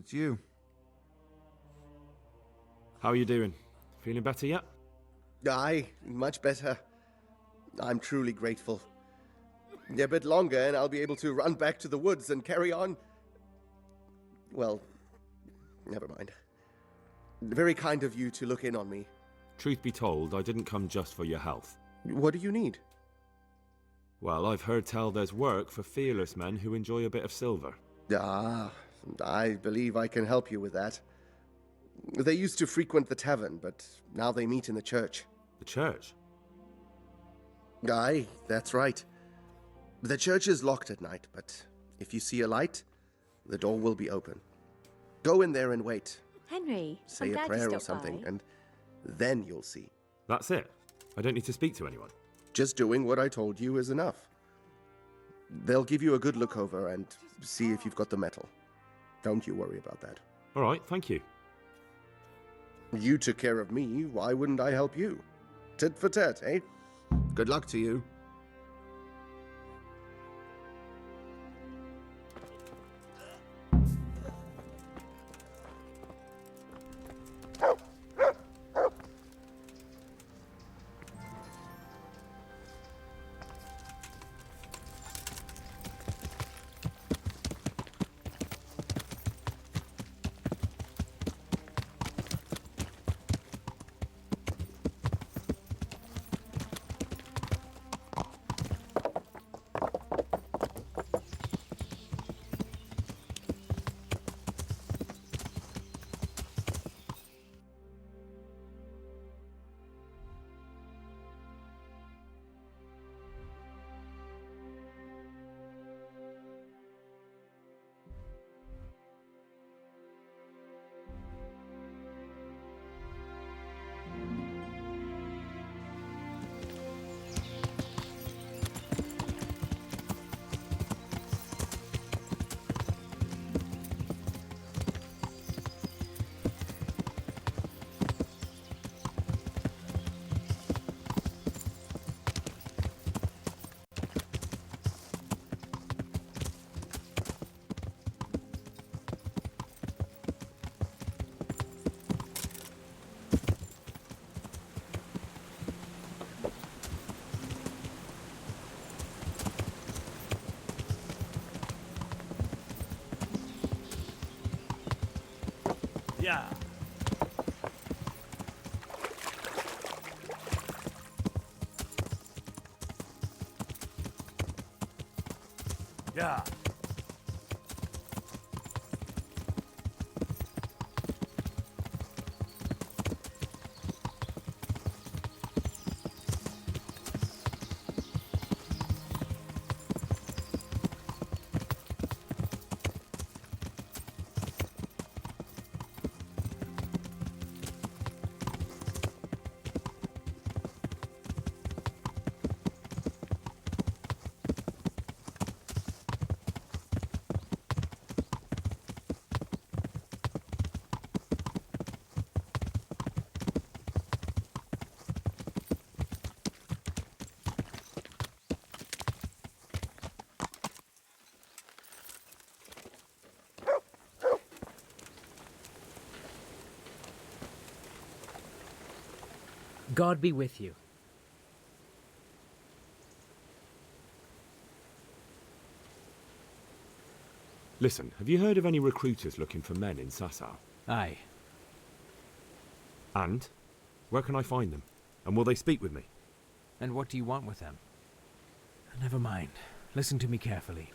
it's you. How are you doing? Feeling better yet? Aye, much better. I'm truly grateful. A bit longer and I'll be able to run back to the woods and carry on. Well, never mind. Very kind of you to look in on me. Truth be told, I didn't come just for your health. What do you need? Well, I've heard tell there's work for fearless men who enjoy a bit of silver. Ah, I believe I can help you with that. They used to frequent the tavern, but now they meet in the church. The church? Aye, that's right. The church is locked at night, but if you see a light, the door will be open. Go in there and wait. Henry, Say I'm a glad prayer you or stopped something, by. and then you'll see. That's it? I don't need to speak to anyone? Just doing what I told you is enough. They'll give you a good look over and see if you've got the metal. Don't you worry about that. Alright, thank you. You took care of me, why wouldn't I help you? Tit for tat, eh? Good luck to you. Yeah. Yeah. God be with you. Listen, have you heard of any recruiters looking for men in Sasau? Aye. And? Where can I find them? And will they speak with me? And what do you want with them? Never mind. Listen to me carefully.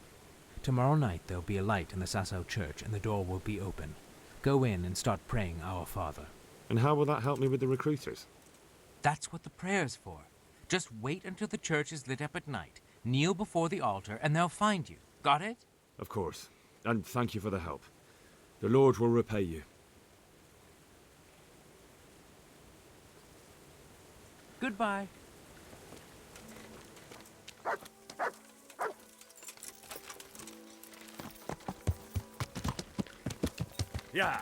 Tomorrow night there'll be a light in the Sasau church and the door will be open. Go in and start praying Our Father. And how will that help me with the recruiters? That's what the prayer's for. Just wait until the church is lit up at night. Kneel before the altar and they'll find you. Got it? Of course. And thank you for the help. The Lord will repay you. Goodbye. Yeah.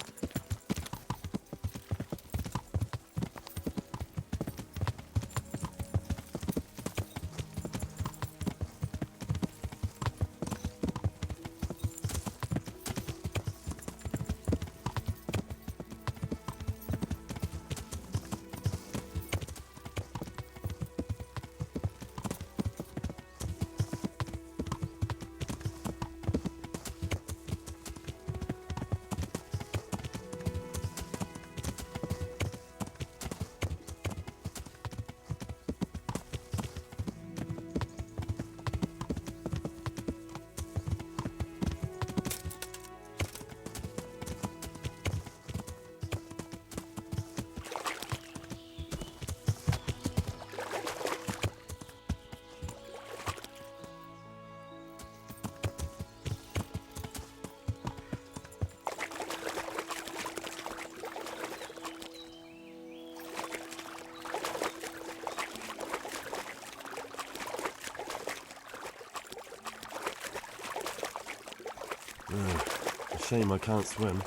Shame I can't swim.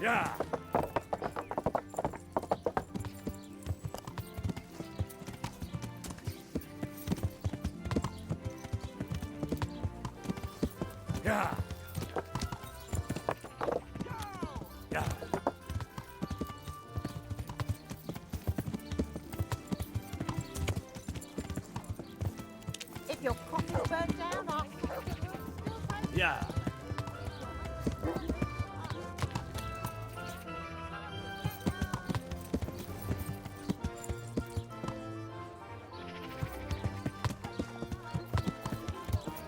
Yeah. Yeah. Yeah. If your coffee's burnt down, I'll... Yeah.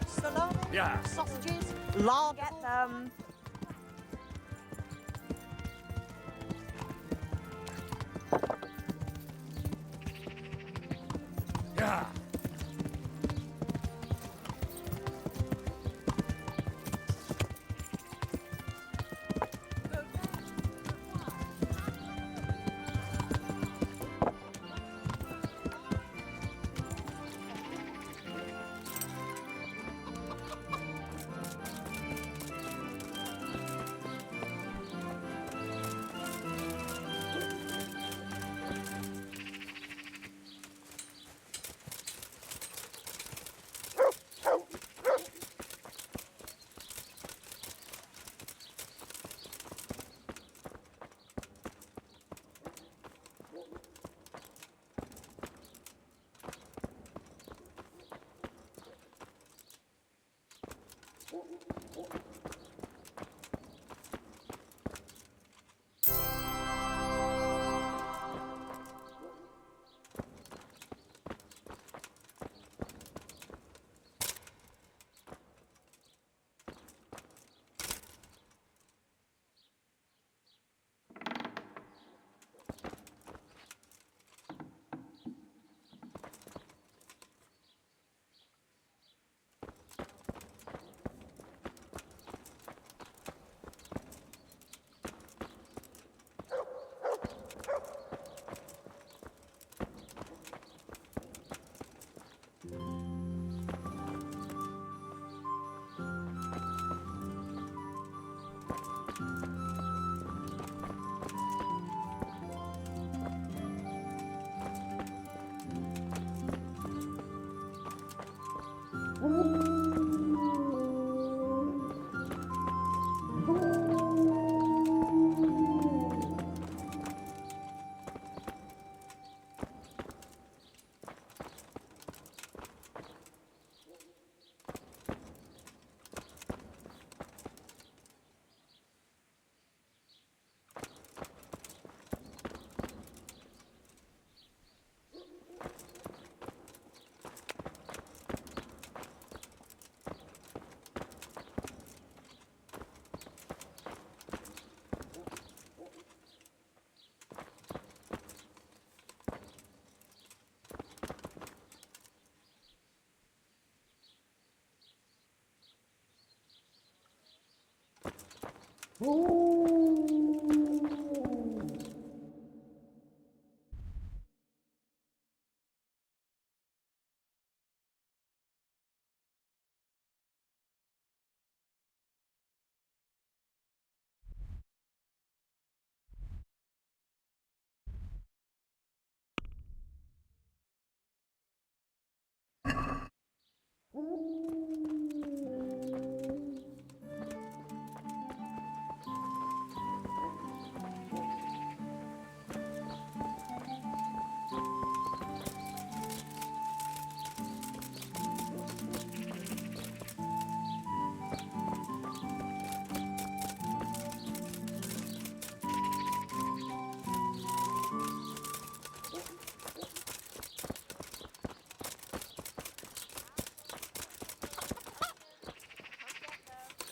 Salami, Yeah. sausages, lard. Get them. Yeah.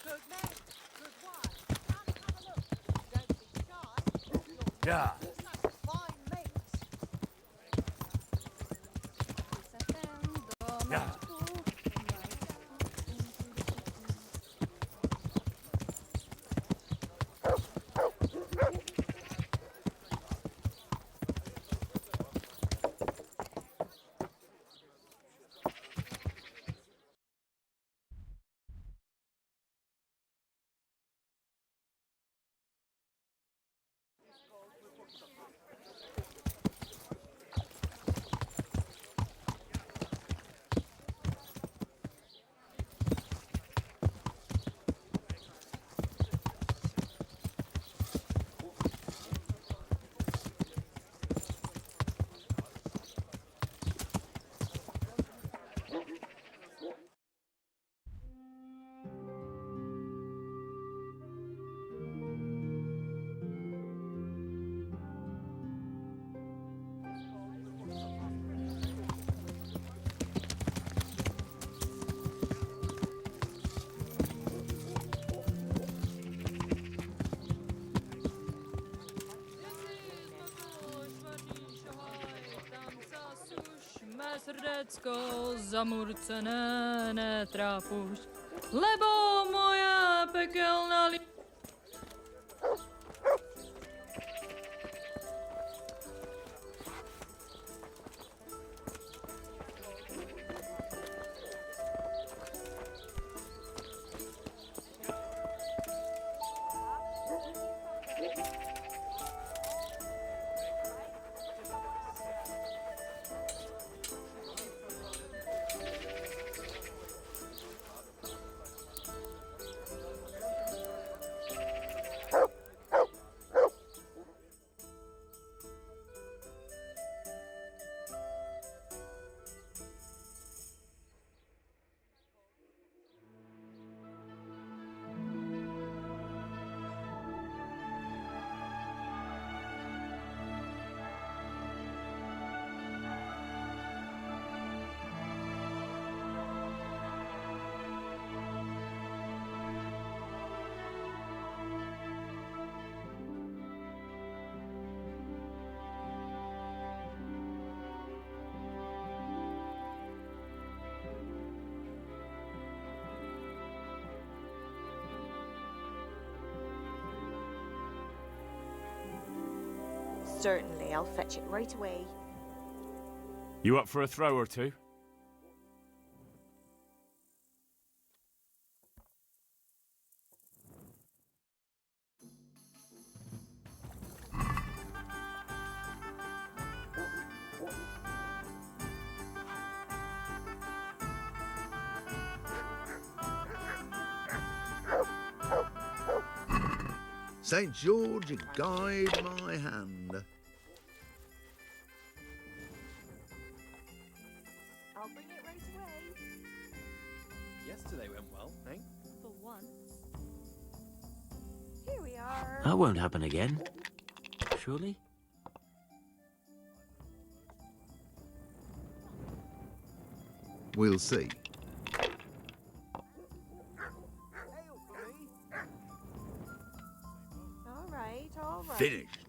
Good men, good wives. Come have a look. Don't be shy. Yeah. Such fine mates. Yeah. Mé srdecko zamurcené netrápuš, lebo moje pekelná Certainly, I'll fetch it right away. You up for a throw or two? St. George, guide my hand. I'll bring it right away. Yesterday went well, eh? For once. Here we are. That won't happen again. Surely? We'll see. All right, all right. Finished.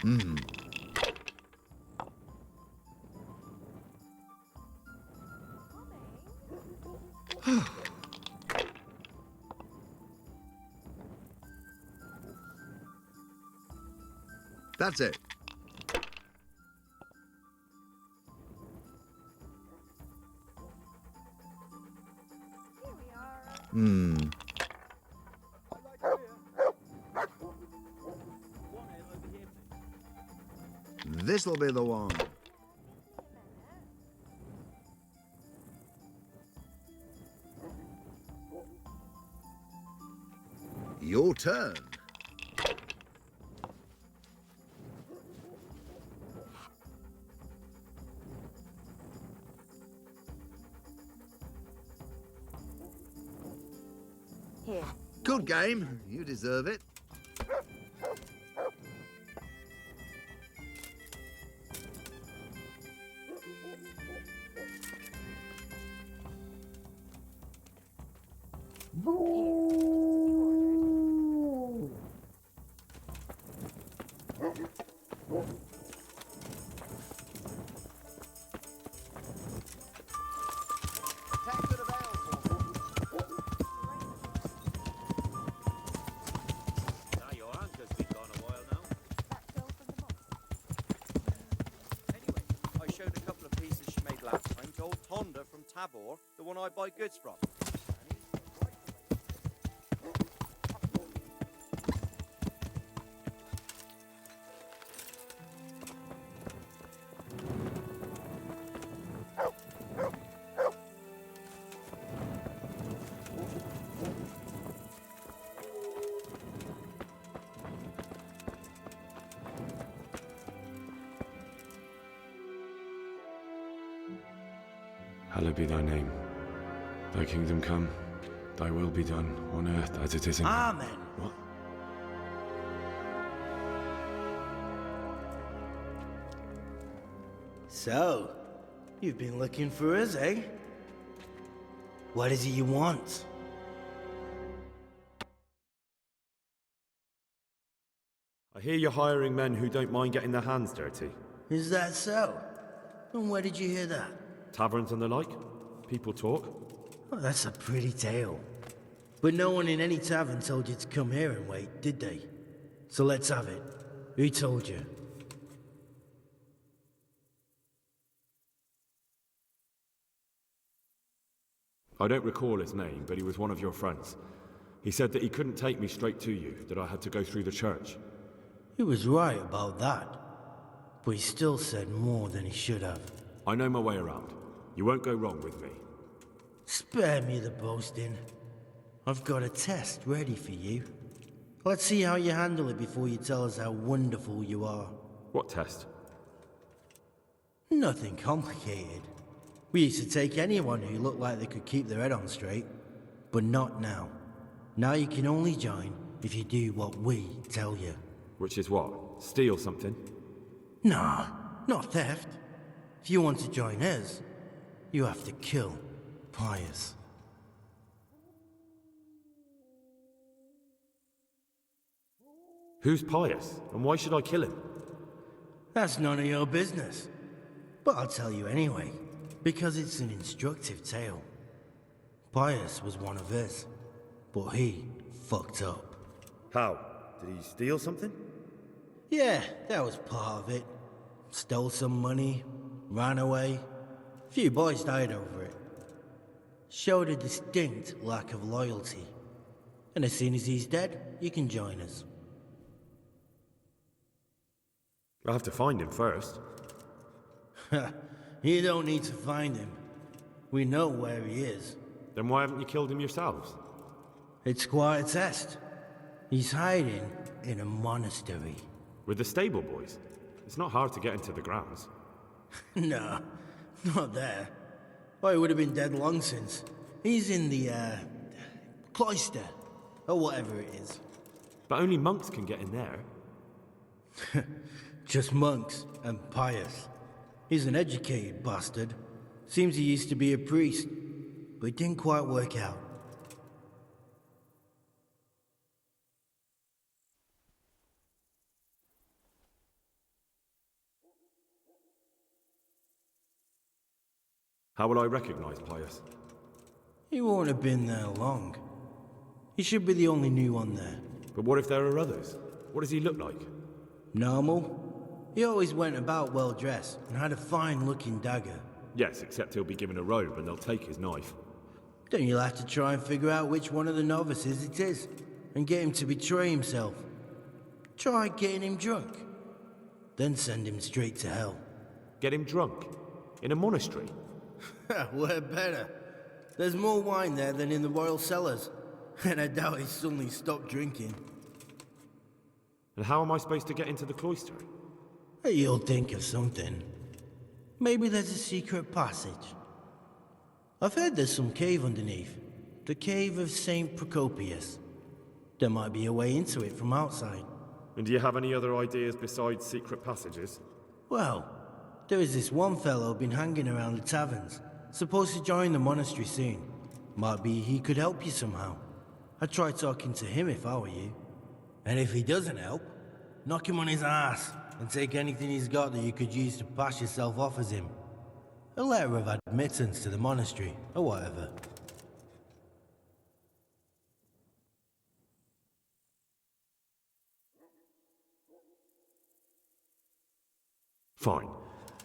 Hmm. That's it. Hmm. This'll be the one. Your turn. Here. Good game. You deserve it. Ah, your anchor's been gone a while now. Anyway, I showed a couple of pieces she made last time to old Honda from Tabor, the one I buy goods from. Hallowed be thy name. Thy kingdom come, thy will be done, on earth as it is in heaven. Amen. What? So, you've been looking for us, eh? What is it you want? I hear you're hiring men who don't mind getting their hands dirty. Is that so? And where did you hear that? Taverns and the like? People talk? Oh, that's a pretty tale. But no one in any tavern told you to come here and wait, did they? So let's have it. Who told you? I don't recall his name, but he was one of your friends. He said that he couldn't take me straight to you, that I had to go through the church. He was right about that. But he still said more than he should have. I know my way around. You won't go wrong with me. Spare me the boasting. I've got a test ready for you. Let's see how you handle it before you tell us how wonderful you are. What test? Nothing complicated. We used to take anyone who looked like they could keep their head on straight. But not now. Now you can only join if you do what we tell you. Which is what? Steal something? Nah, not theft. If you want to join us, you have to kill Pius. Who's Pius, and why should I kill him? That's none of your business. But I'll tell you anyway, because it's an instructive tale. Pius was one of us, but he fucked up. How? Did he steal something? Yeah, that was part of it. Stole some money, ran away. A few boys died over it. Showed a distinct lack of loyalty. And as soon as he's dead, you can join us. I'll have to find him first. You don't need to find him. We know where he is. Then why haven't you killed him yourselves? It's quite a test. He's hiding in a monastery. With the stable boys? It's not hard to get into the grounds. No, not there. Well, he would have been dead long since. He's in the, cloister, or whatever it is. But only monks can get in there. Just monks and Pius. He's an educated bastard. Seems he used to be a priest, but it didn't quite work out. How will I recognize Pius? He won't have been there long. He should be the only new one there. But what if there are others? What does he look like? Normal. He always went about well dressed and had a fine looking dagger. Yes, except he'll be given a robe and they'll take his knife. Then you'll have to try and figure out which one of the novices it is, and get him to betray himself. Try getting him drunk. Then send him straight to hell. Get him drunk? In a monastery? We're better. There's more wine there than in the royal cellars, and I doubt he suddenly stopped drinking. And how am I supposed to get into the cloister? You'll think of something. Maybe there's a secret passage. I've heard there's some cave underneath. The cave of St. Procopius. There might be a way into it from outside. And do you have any other ideas besides secret passages? Well, there is this one fellow been hanging around the taverns. Supposed to join the monastery soon. Might be he could help you somehow. I'd try talking to him if I were you. And if he doesn't help, knock him on his ass and take anything he's got that you could use to pass yourself off as him. A letter of admittance to the monastery, or whatever. Fine.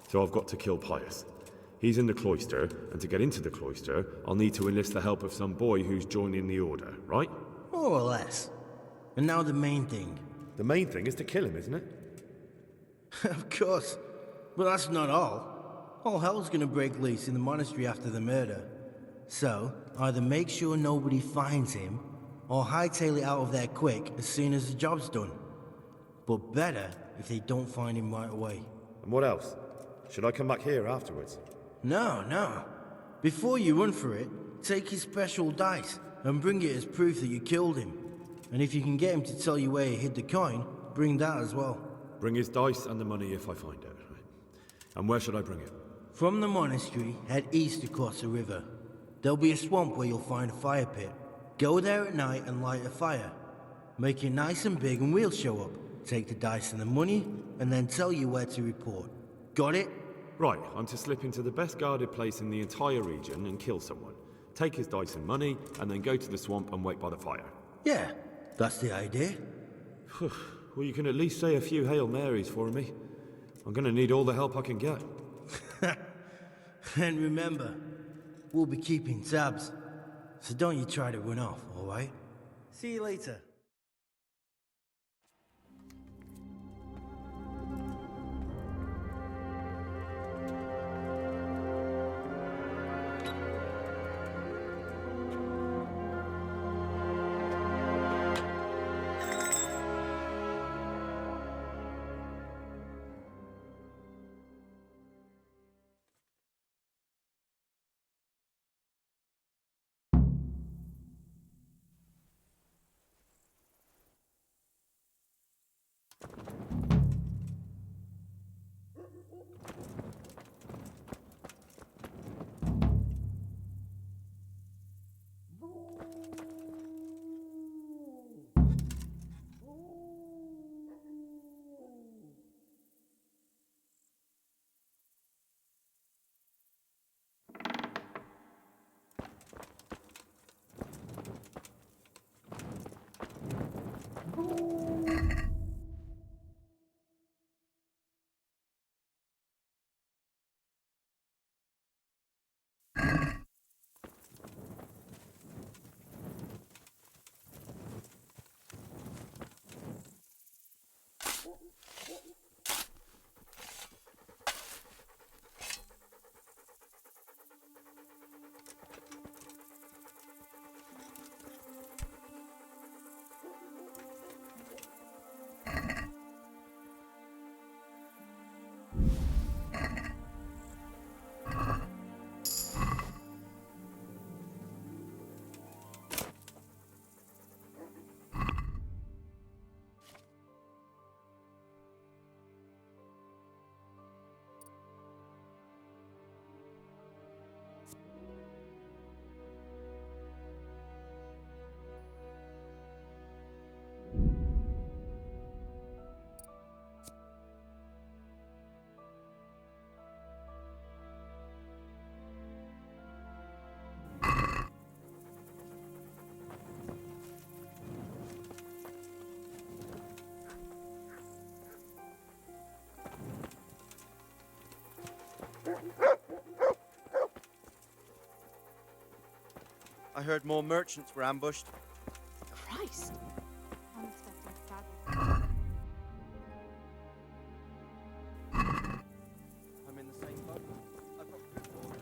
So I've got to kill Pius. He's in the cloister, and to get into the cloister, I'll need to enlist the help of some boy who's joining the order, right? More or less. And now the main thing. The main thing is to kill him, isn't it? Of course. But that's not all. All hell's gonna break loose in the monastery after the murder. So, either make sure nobody finds him, or hightail it out of there quick as soon as the job's done. But better if they don't find him right away. And what else? Should I come back here afterwards? No. Before you run for it, take his special dice and bring it as proof that you killed him. And if you can get him to tell you where he hid the coin, bring that as well. Bring his dice and the money if I find it. Right? And where should I bring it? From the monastery, head east across the river. There'll be a swamp where you'll find a fire pit. Go there at night and light a fire. Make it nice and big and we'll show up. Take the dice and the money, and then tell you where to report. Got it? Right, I'm to slip into the best guarded place in the entire region and kill someone. Take his dice and money, and then go to the swamp and wait by the fire. Yeah, that's the idea. Well, you can at least say a few Hail Marys for me. I'm gonna need all the help I can get. And remember, we'll be keeping tabs. So don't you try to run off, alright? See you later. I heard more merchants were ambushed. Christ! Unexpected I'm in the same boat. I've got good water.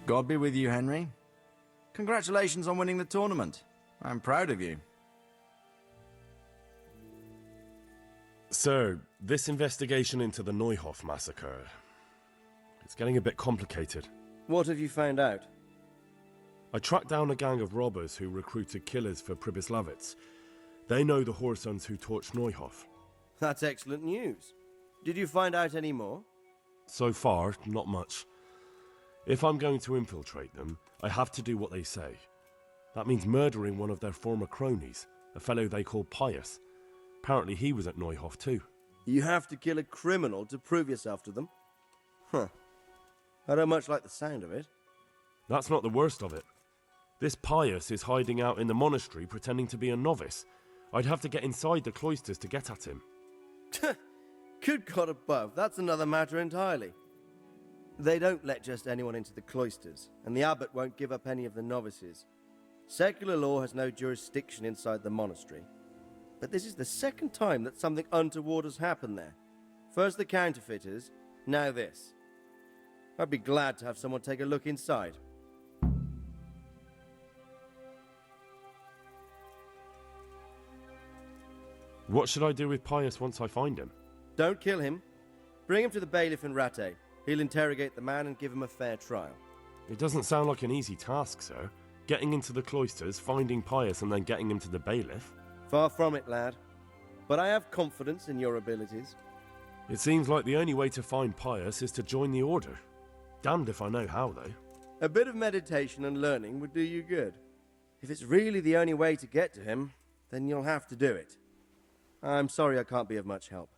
God be with you, Henry. Congratulations on winning the tournament. I'm proud of you. Sir, this investigation into the Neuhof massacre, it's getting a bit complicated. What have you found out? I tracked down a gang of robbers who recruited killers for Pribyslavitz. They know the Horsons who torched Neuhof. That's excellent news. Did you find out any more? So far, not much. If I'm going to infiltrate them, I have to do what they say. That means murdering one of their former cronies, a fellow they call Pius. Apparently he was at Neuhof too. You have to kill a criminal to prove yourself to them? Huh. I don't much like the sound of it. That's not the worst of it. This Pius is hiding out in the monastery pretending to be a novice. I'd have to get inside the cloisters to get at him. Good God above, that's another matter entirely. They don't let just anyone into the cloisters, and the abbot won't give up any of the novices. Secular law has no jurisdiction inside the monastery. But this is the second time that something untoward has happened there. First the counterfeiters, now this. I'd be glad to have someone take a look inside. What should I do with Pius once I find him? Don't kill him. Bring him to the bailiff in Rattay. He'll interrogate the man and give him a fair trial. It doesn't sound like an easy task, sir. Getting into the cloisters, finding Pius, and then getting him to the bailiff. Far from it, lad. But I have confidence in your abilities. It seems like the only way to find Pius is to join the order. Damned if I know how, though. A bit of meditation and learning would do you good. If it's really the only way to get to him, then you'll have to do it. I'm sorry I can't be of much help.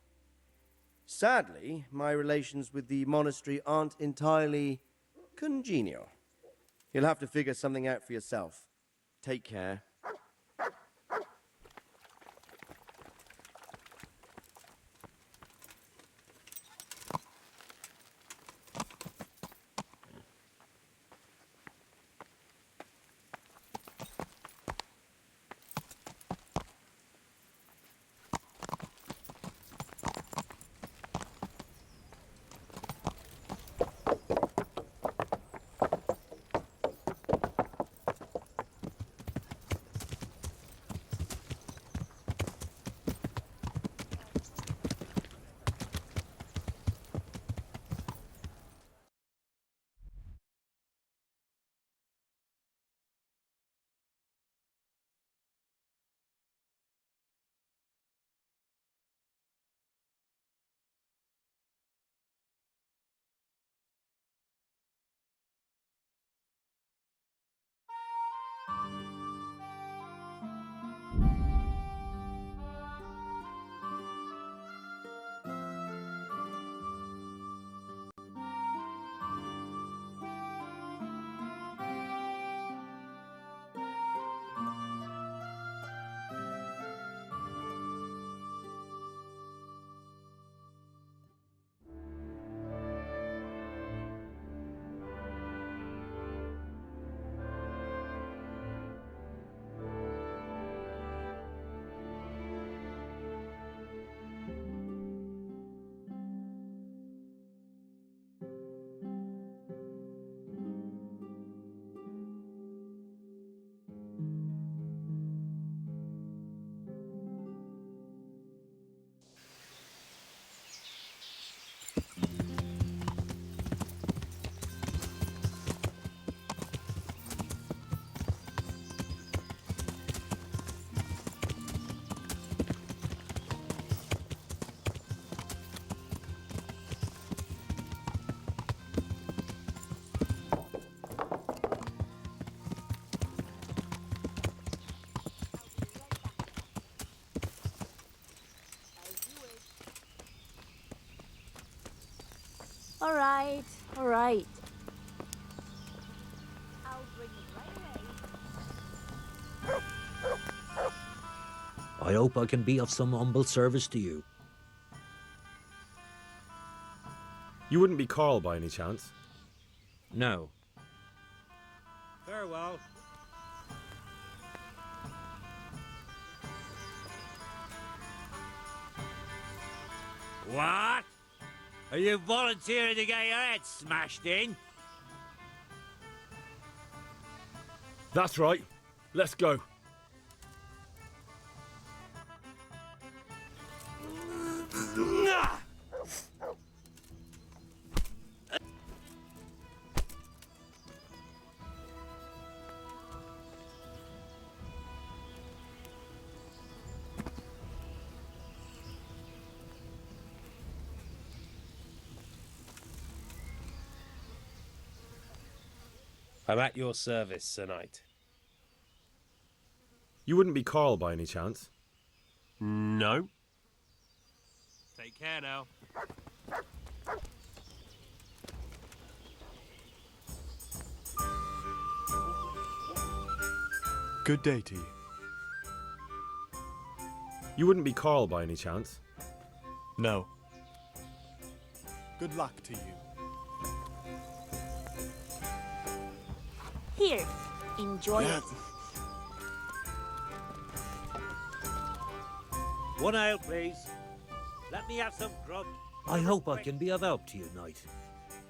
Sadly, my relations with the monastery aren't entirely congenial. You'll have to figure something out for yourself. Take care. All right, all right. I'll bring it right away. I hope I can be of some humble service to you. You wouldn't be Carl by any chance? No. Farewell. What? Are you volunteering to get your head smashed in? That's right. Let's go. I'm at your service, Sir Knight. You wouldn't be Carl by any chance? No. Take care now. Good day to you. You wouldn't be Carl by any chance? No. Good luck to you. Here, enjoy it. One ale, please. Let me have some grub. I hope I can be of help to you, Knight.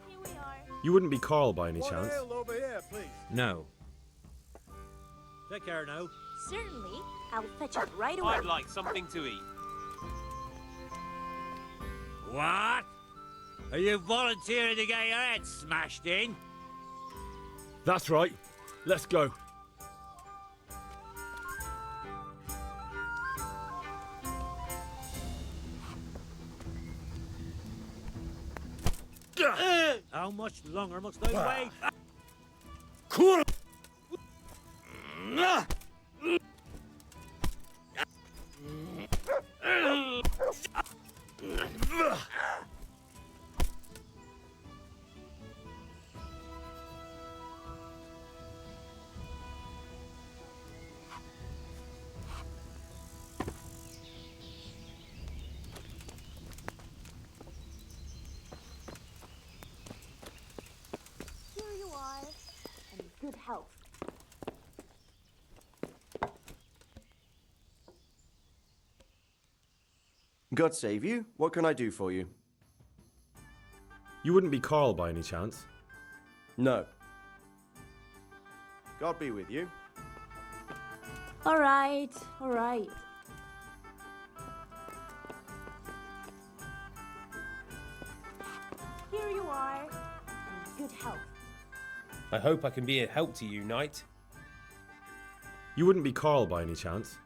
Here we are. You wouldn't be Carl by any One chance? ale over here, please. No. Take care now. Certainly, I'll fetch it right away. I'd like something to eat. What? Are you volunteering to get your head smashed in? That's right. Let's go. How much longer must I wait? God save you. What can I do for you? You wouldn't be Carl by any chance? No. God be with you. All right, all right. Here you are, in good health. I hope I can be a help to you, knight. You wouldn't be Carl by any chance?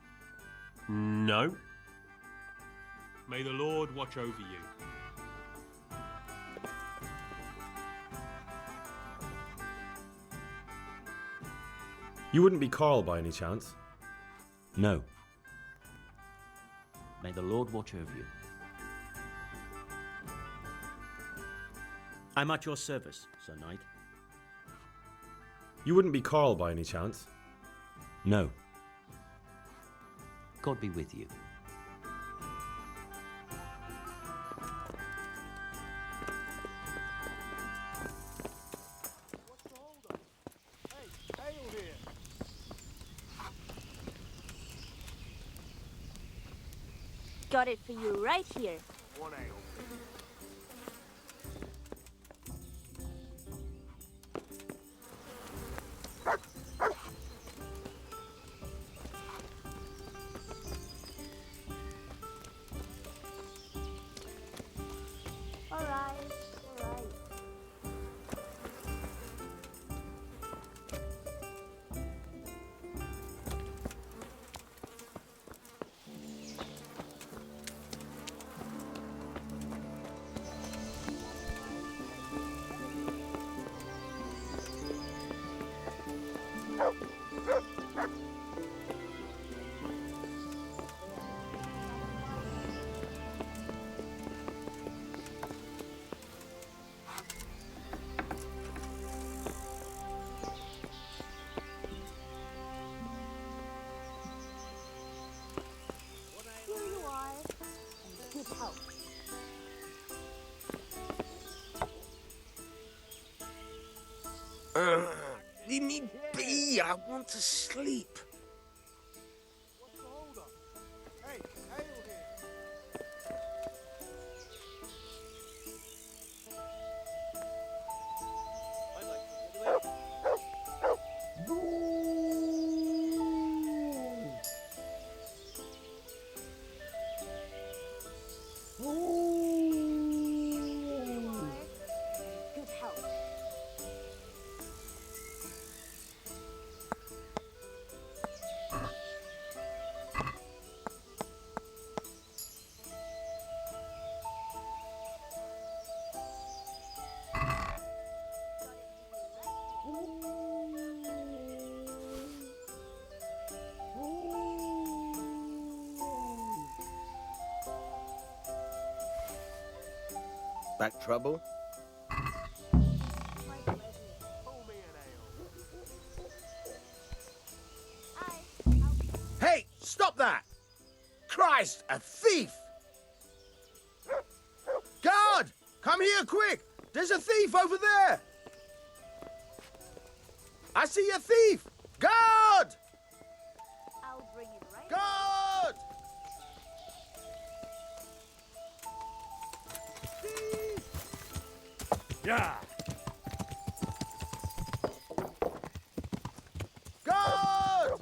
No. May the Lord watch over you. You wouldn't be Carl by any chance? No. May the Lord watch over you. I'm at your service, Sir Knight. You wouldn't be Carl by any chance? No. God be with you. Got it for you right here. One ale. All right, all right. Here you are, in good health. Leave me be. I want to sleep. What's the hold up? Hey, ale here. I'd like to get away. Good health. Back trouble? Hey, stop that! Christ, a thief! Guard! Come here quick! There's a thief over there! I see a thief! Guard! I'll bring it right. Guard! Yeah! Guard!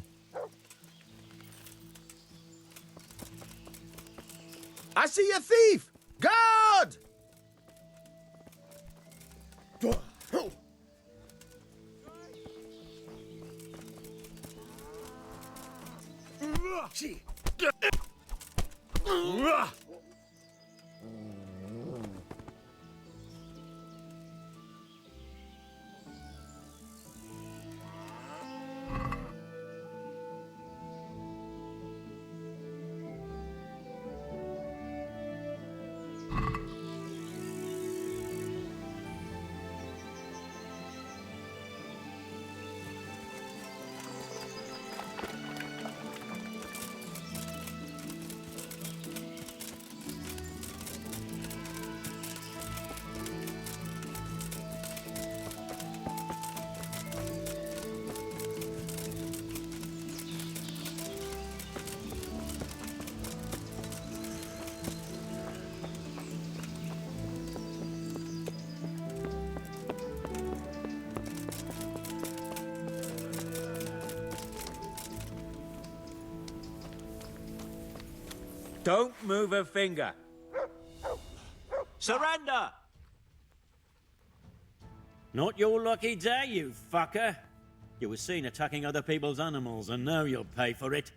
I see a thief! Guard! Don't move a finger. Surrender! Not your lucky day, you fucker. You were seen attacking other people's animals, and now you'll pay for it.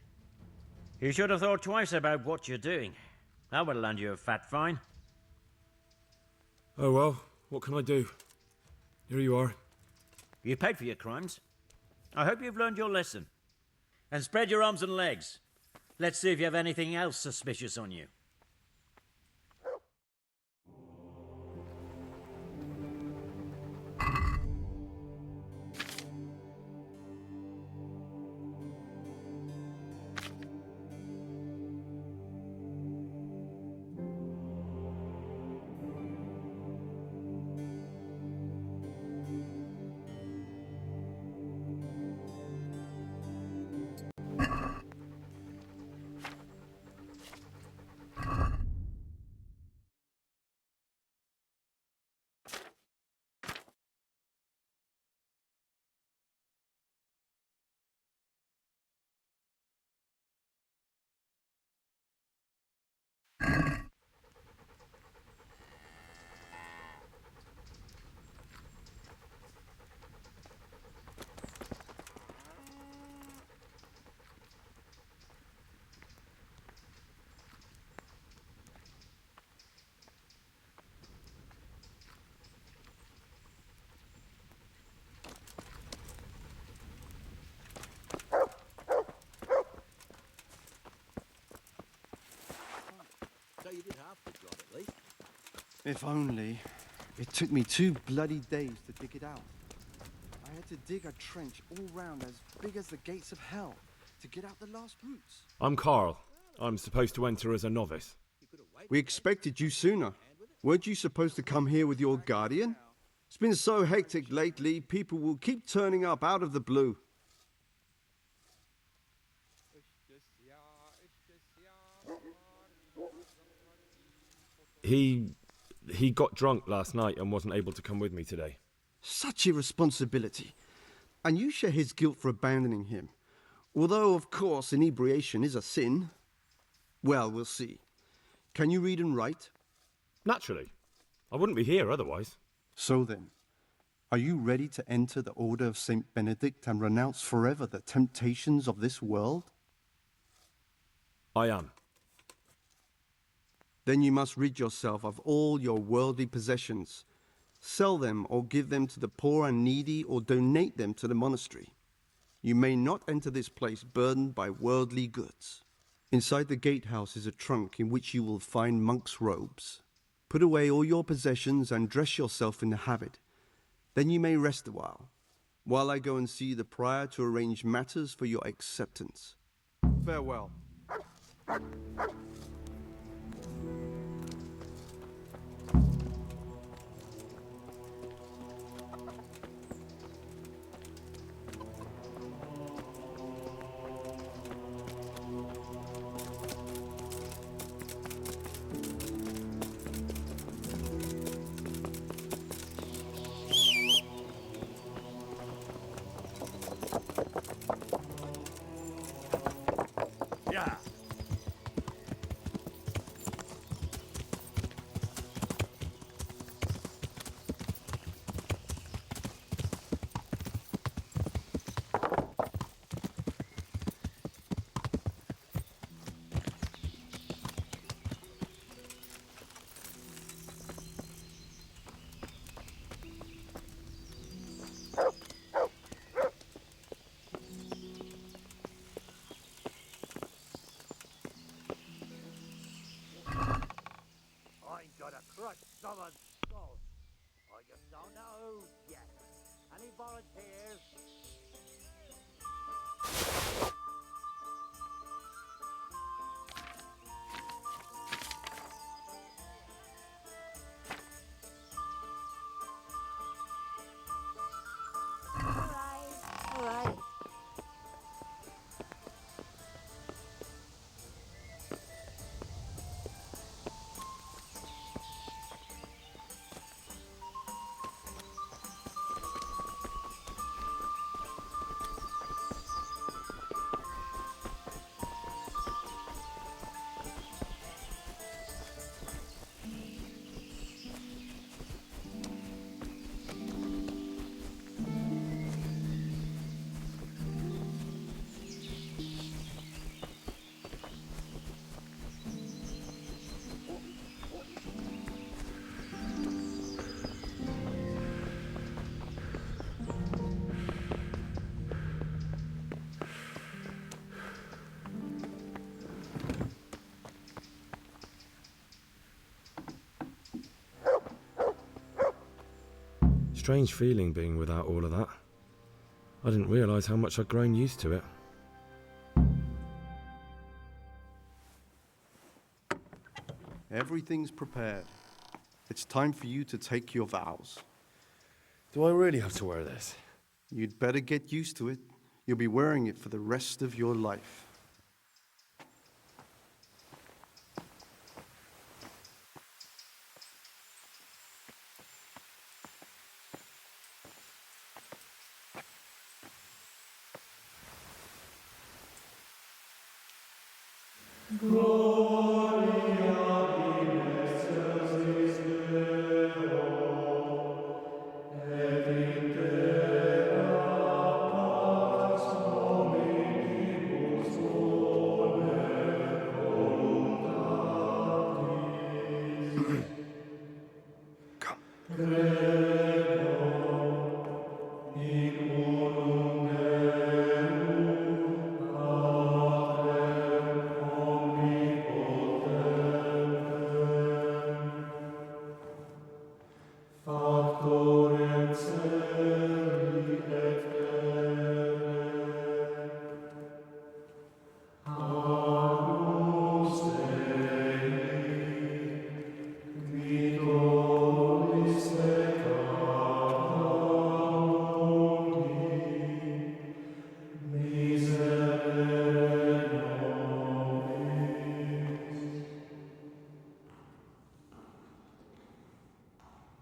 You should have thought twice about what you're doing. That would land you a fat fine. Oh well, what can I do? Here you are. You paid for your crimes. I hope you've learned your lesson. And spread your arms and legs. Let's see if you have anything else suspicious on you. You did half the job at least. If only. It took me 2 bloody days to dig it out. I had to dig a trench all round as big as the gates of hell to get out the last roots. I'm Carl. I'm supposed to enter as a novice. We expected you sooner. Weren't you supposed to come here with your guardian? It's been so hectic lately, people will keep turning up out of the blue. He got drunk last night and wasn't able to come with me today. Such irresponsibility. And you share his guilt for abandoning him. Although, of course, inebriation is a sin. Well, we'll see. Can you read and write? Naturally. I wouldn't be here otherwise. So then, are you ready to enter the Order of Saint Benedict and renounce forever the temptations of this world? I am. Then you must rid yourself of all your worldly possessions. Sell them or give them to the poor and needy or donate them to the monastery. You may not enter this place burdened by worldly goods. Inside the gatehouse is a trunk in which you will find monk's robes. Put away all your possessions and dress yourself in the habit. Then you may rest a while I go and see the prior to arrange matters for your acceptance. Farewell. Yeah. I'm gonna crush someone's skull. I just don't know who yet. Any volunteers? All right. Strange feeling being without all of that. I didn't realise how much I'd grown used to it. Everything's prepared. It's time for you to take your vows. Do I really have to wear this? You'd better get used to it. You'll be wearing it for the rest of your life.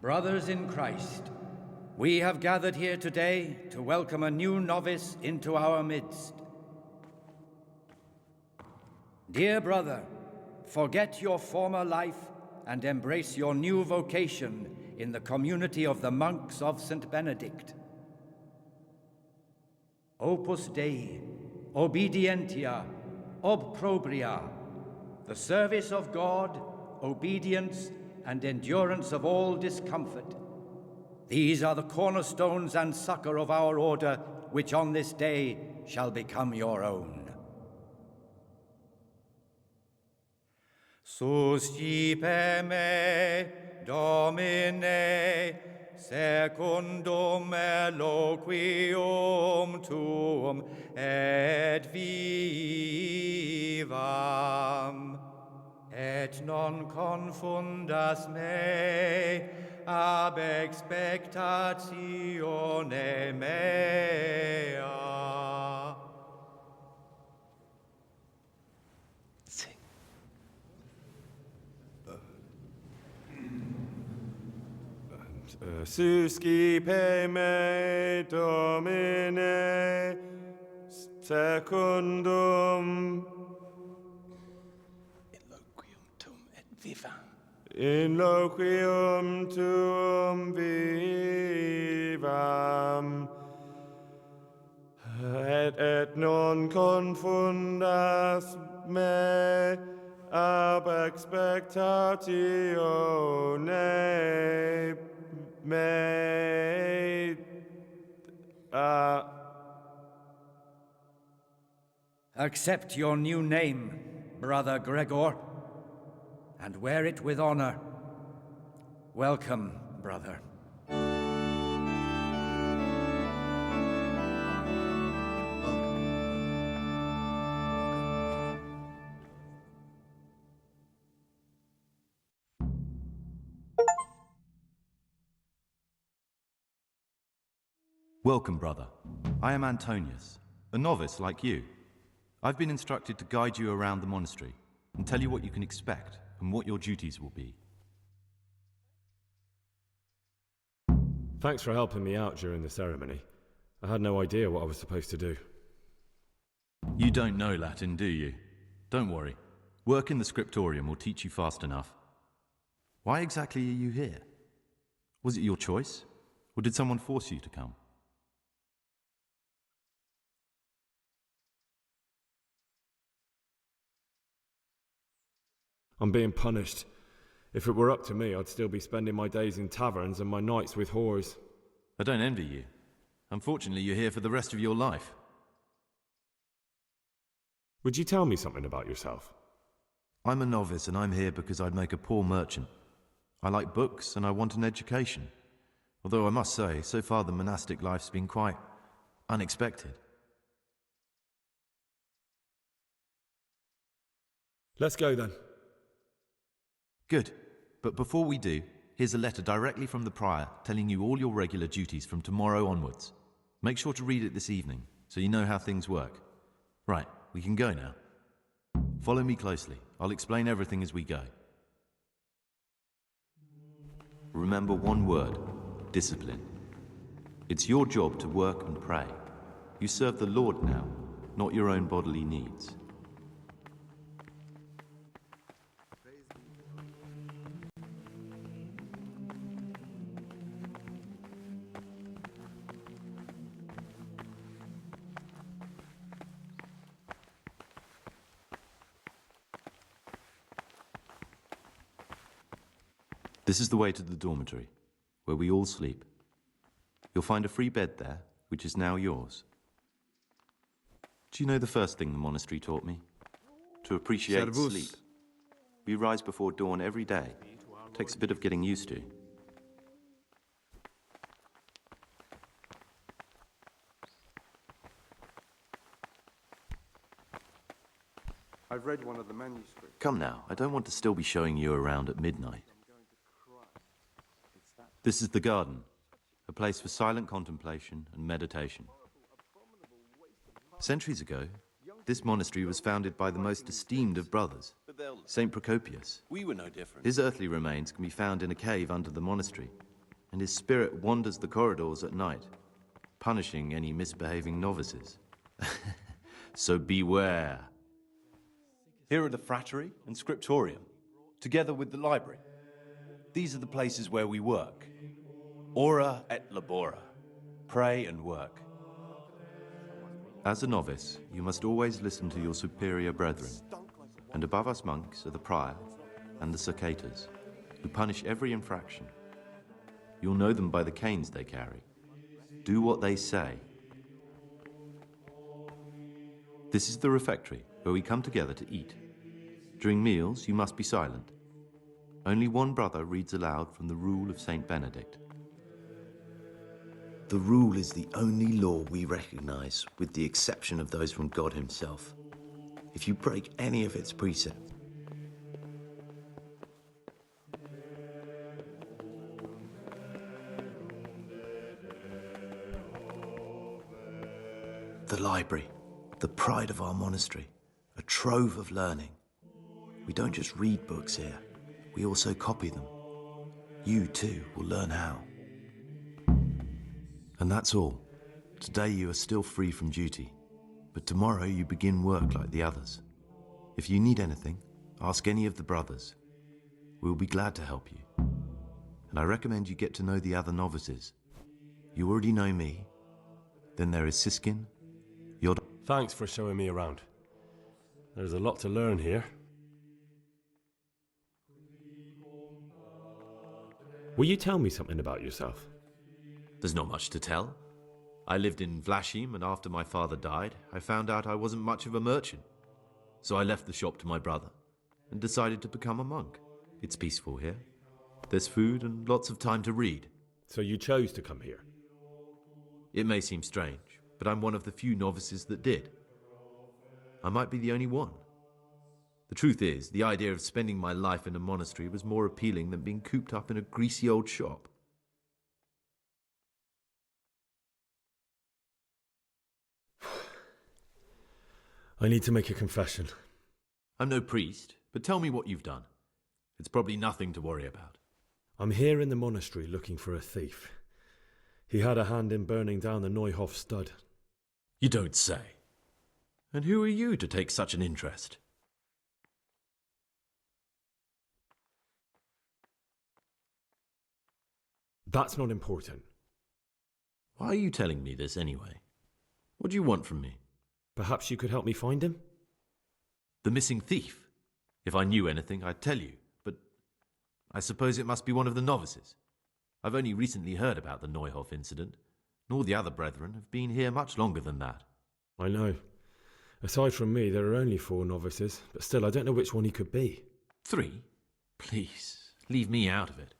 Brothers in Christ, we have gathered here today to welcome a new novice into our midst. Dear brother, forget your former life and embrace your new vocation in the community of the monks of St. Benedict. Opus Dei, obedientia, obprobria, the service of God, obedience, and endurance of all discomfort. These are the cornerstones and succor of our order, which on this day shall become your own. Suscipe me, Domine, secundum eloquium tuum, et vivam. Et non confundas me ab expectatione mea. Sing. Suscipe me, Domine, secundum in loquium tuum vivam, et non confundas me ab expectatione mea. Accept your new name, Brother Gregor, and wear it with honor. Welcome, brother. Welcome, brother. I am Antonius, a novice like you. I've been instructed to guide you around the monastery and tell you what you can expect and what your duties will be. Thanks for helping me out during the ceremony. I had no idea what I was supposed to do. You don't know Latin, do you? Don't worry. Work in the scriptorium will teach you fast enough. Why exactly are you here? Was it your choice? Or did someone force you to come? I'm being punished. If it were up to me, I'd still be spending my days in taverns and my nights with whores. I don't envy you. Unfortunately, you're here for the rest of your life. Would you tell me something about yourself? I'm a novice and I'm here because I'd make a poor merchant. I like books and I want an education. Although I must say, so far the monastic life's been quite unexpected. Let's go then. Good. But before we do, here's a letter directly from the prior telling you all your regular duties from tomorrow onwards. Make sure to read it this evening, so you know how things work. Right, we can go now. Follow me closely. I'll explain everything as we go. Remember one word: discipline. It's your job to work and pray. You serve the Lord now, not your own bodily needs. This is the way to the dormitory, where we all sleep. You'll find a free bed there, which is now yours. Do you know the first thing the monastery taught me? To appreciate Servus. sleep. We rise before dawn every day. Takes a bit of getting used to. I've read one of the manuscripts. Come now, I don't want to still be showing you around at midnight. This is the garden, a place for silent contemplation and meditation. Centuries ago, this monastery was founded by the most esteemed of brothers, Saint Procopius. We were no different. His earthly remains can be found in a cave under the monastery, and his spirit wanders the corridors at night, punishing any misbehaving novices. So beware. Here are the frattery and scriptorium, together with the library. These are the places where we work. Ora et labora. Pray and work. As a novice, you must always listen to your superior brethren, and above us monks are the prior and the circators, who punish every infraction. You'll know them by the canes they carry. Do what they say. This is the refectory, where we come together to eat. During meals, you must be silent. Only one brother reads aloud from the Rule of Saint Benedict. The rule is the only law we recognize, with the exception of those from God himself. If you break any of its precepts, the library, the pride of our monastery, a trove of learning. We don't just read books here, we also copy them. You too will learn how. And that's all. Today you are still free from duty, but tomorrow you begin work like the others. If you need anything, ask any of the brothers. We'll be glad to help you. And I recommend you get to know the other novices. You already know me. Then there is Siskin, Yod... Thanks for showing me around. There's a lot to learn here. Will you tell me something about yourself? There's not much to tell. I lived in Vlashim, and after my father died, I found out I wasn't much of a merchant. So I left the shop to my brother and decided to become a monk. It's peaceful here. There's food and lots of time to read. So you chose to come here? It may seem strange, but I'm one of the few novices that did. I might be the only one. The truth is, the idea of spending my life in a monastery was more appealing than being cooped up in a greasy old shop. I need to make a confession. I'm no priest, but tell me what you've done. It's probably nothing to worry about. I'm here in the monastery looking for a thief. He had a hand in burning down the Neuhof stud. You don't say. And who are you to take such an interest? That's not important. Why are you telling me this anyway? What do you want from me? Perhaps you could help me find him? The missing thief? If I knew anything, I'd tell you, but I suppose it must be one of the novices. I've only recently heard about the Neuhof incident, nor the other brethren have been here much longer than that. I know. Aside from me, there are only 4 novices, but still, I don't know which one he could be. 3? Please, leave me out of it.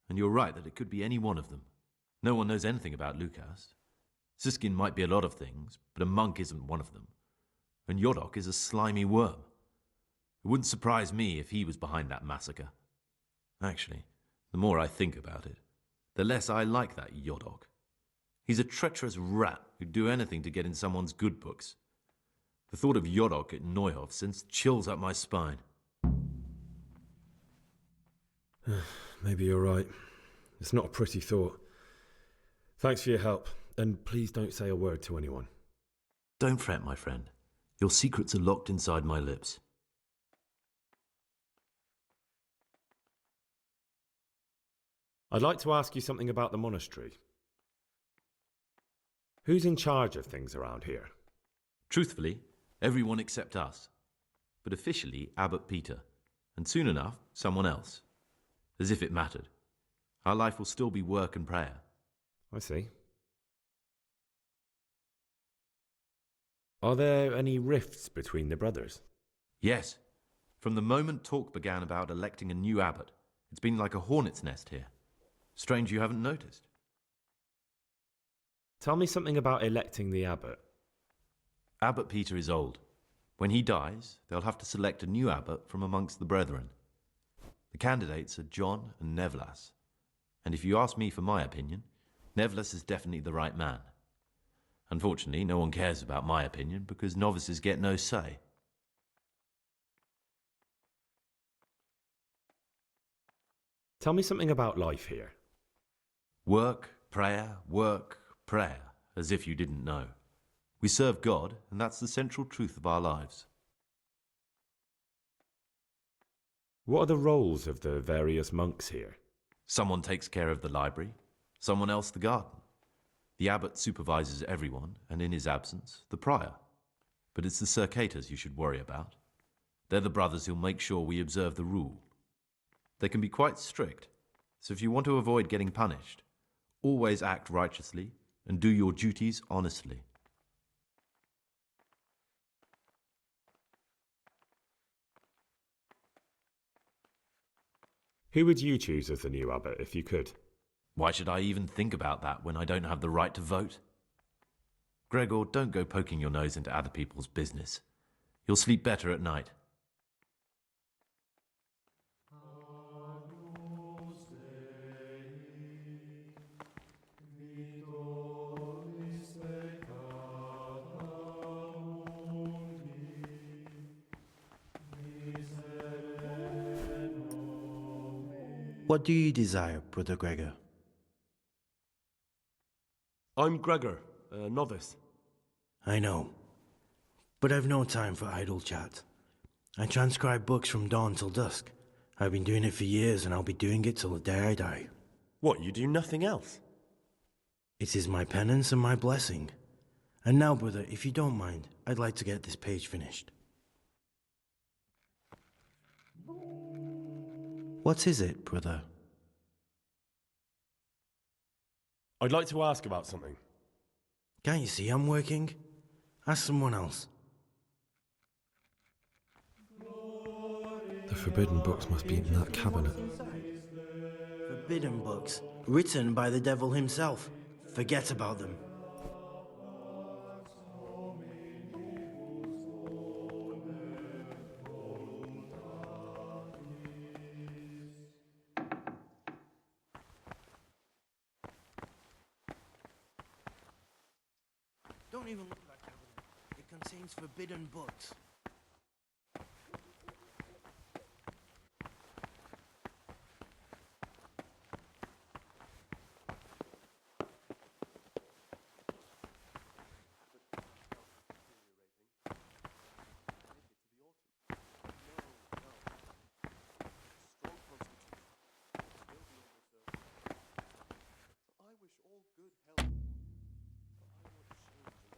And you're right that it could be any one of them. No one knows anything about Lucas. Siskin might be a lot of things, but a monk isn't one of them. And Yodok is a slimy worm. It wouldn't surprise me if he was behind that massacre. Actually, the more I think about it, the less I like that Yodok. He's a treacherous rat who'd do anything to get in someone's good books. The thought of Yodok at Neuhof sends chills up my spine. Maybe you're right. It's not a pretty thought. Thanks for your help, and please don't say a word to anyone. Don't fret, my friend. Your secrets are locked inside my lips. I'd like to ask you something about the monastery. Who's in charge of things around here? Truthfully, everyone except us. But officially, Abbot Peter. And soon enough, someone else. As if it mattered. Our life will still be work and prayer. I see. Are there any rifts between the brothers? Yes. From the moment talk began about electing a new abbot, it's been like a hornet's nest here. Strange you haven't noticed. Tell me something about electing the abbot. Abbot Peter is old. When he dies, they'll have to select a new abbot from amongst the brethren. The candidates are John and Nevlas. And if you ask me for my opinion, Nevlas is definitely the right man. Unfortunately, no one cares about my opinion because novices get no say. Tell me something about life here. Work, prayer, as if you didn't know. We serve God, and that's the central truth of our lives. What are the roles of the various monks here? Someone takes care of the library, someone else the garden. The abbot supervises everyone, and in his absence, the prior. But it's the circators you should worry about. They're the brothers who'll make sure we observe the rule. They can be quite strict, so if you want to avoid getting punished, always act righteously and do your duties honestly. Who would you choose as the new abbot if you could? Why should I even think about that when I don't have the right to vote? Gregor, don't go poking your nose into other people's business. You'll sleep better at night. What do you desire, Brother Gregor? I'm Gregor, a novice. I know, but I've no time for idle chat. I transcribe books from dawn till dusk. I've been doing it for years, and I'll be doing it till the day I die. What, you do nothing else? It is my penance and my blessing. And now, brother, if you don't mind, I'd like to get this page finished. What is it, brother? I'd like to ask about something. Can't you see I'm working? Ask someone else. The forbidden books must be in that cabinet. Forbidden books, written by the devil himself. Forget about them. Don't even look at that cabinet. It contains forbidden books.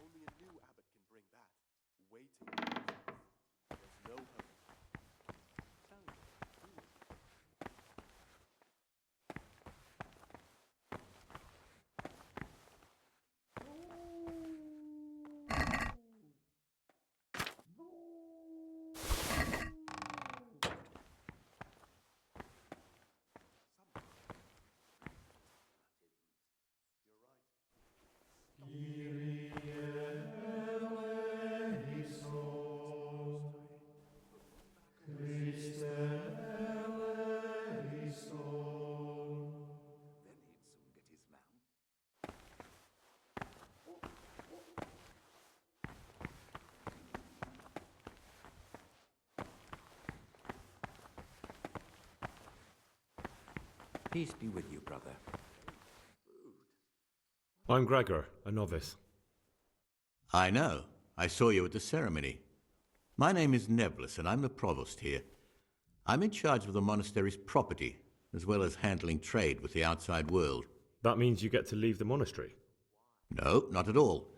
Only a new abbot can bring that. Waiting. Peace be with you, brother. I'm Gregor, a novice. I know. I saw you at the ceremony. My name is Nebulus, and I'm the provost here. I'm in charge of the monastery's property, as well as handling trade with the outside world. That means you get to leave the monastery? No, not at all.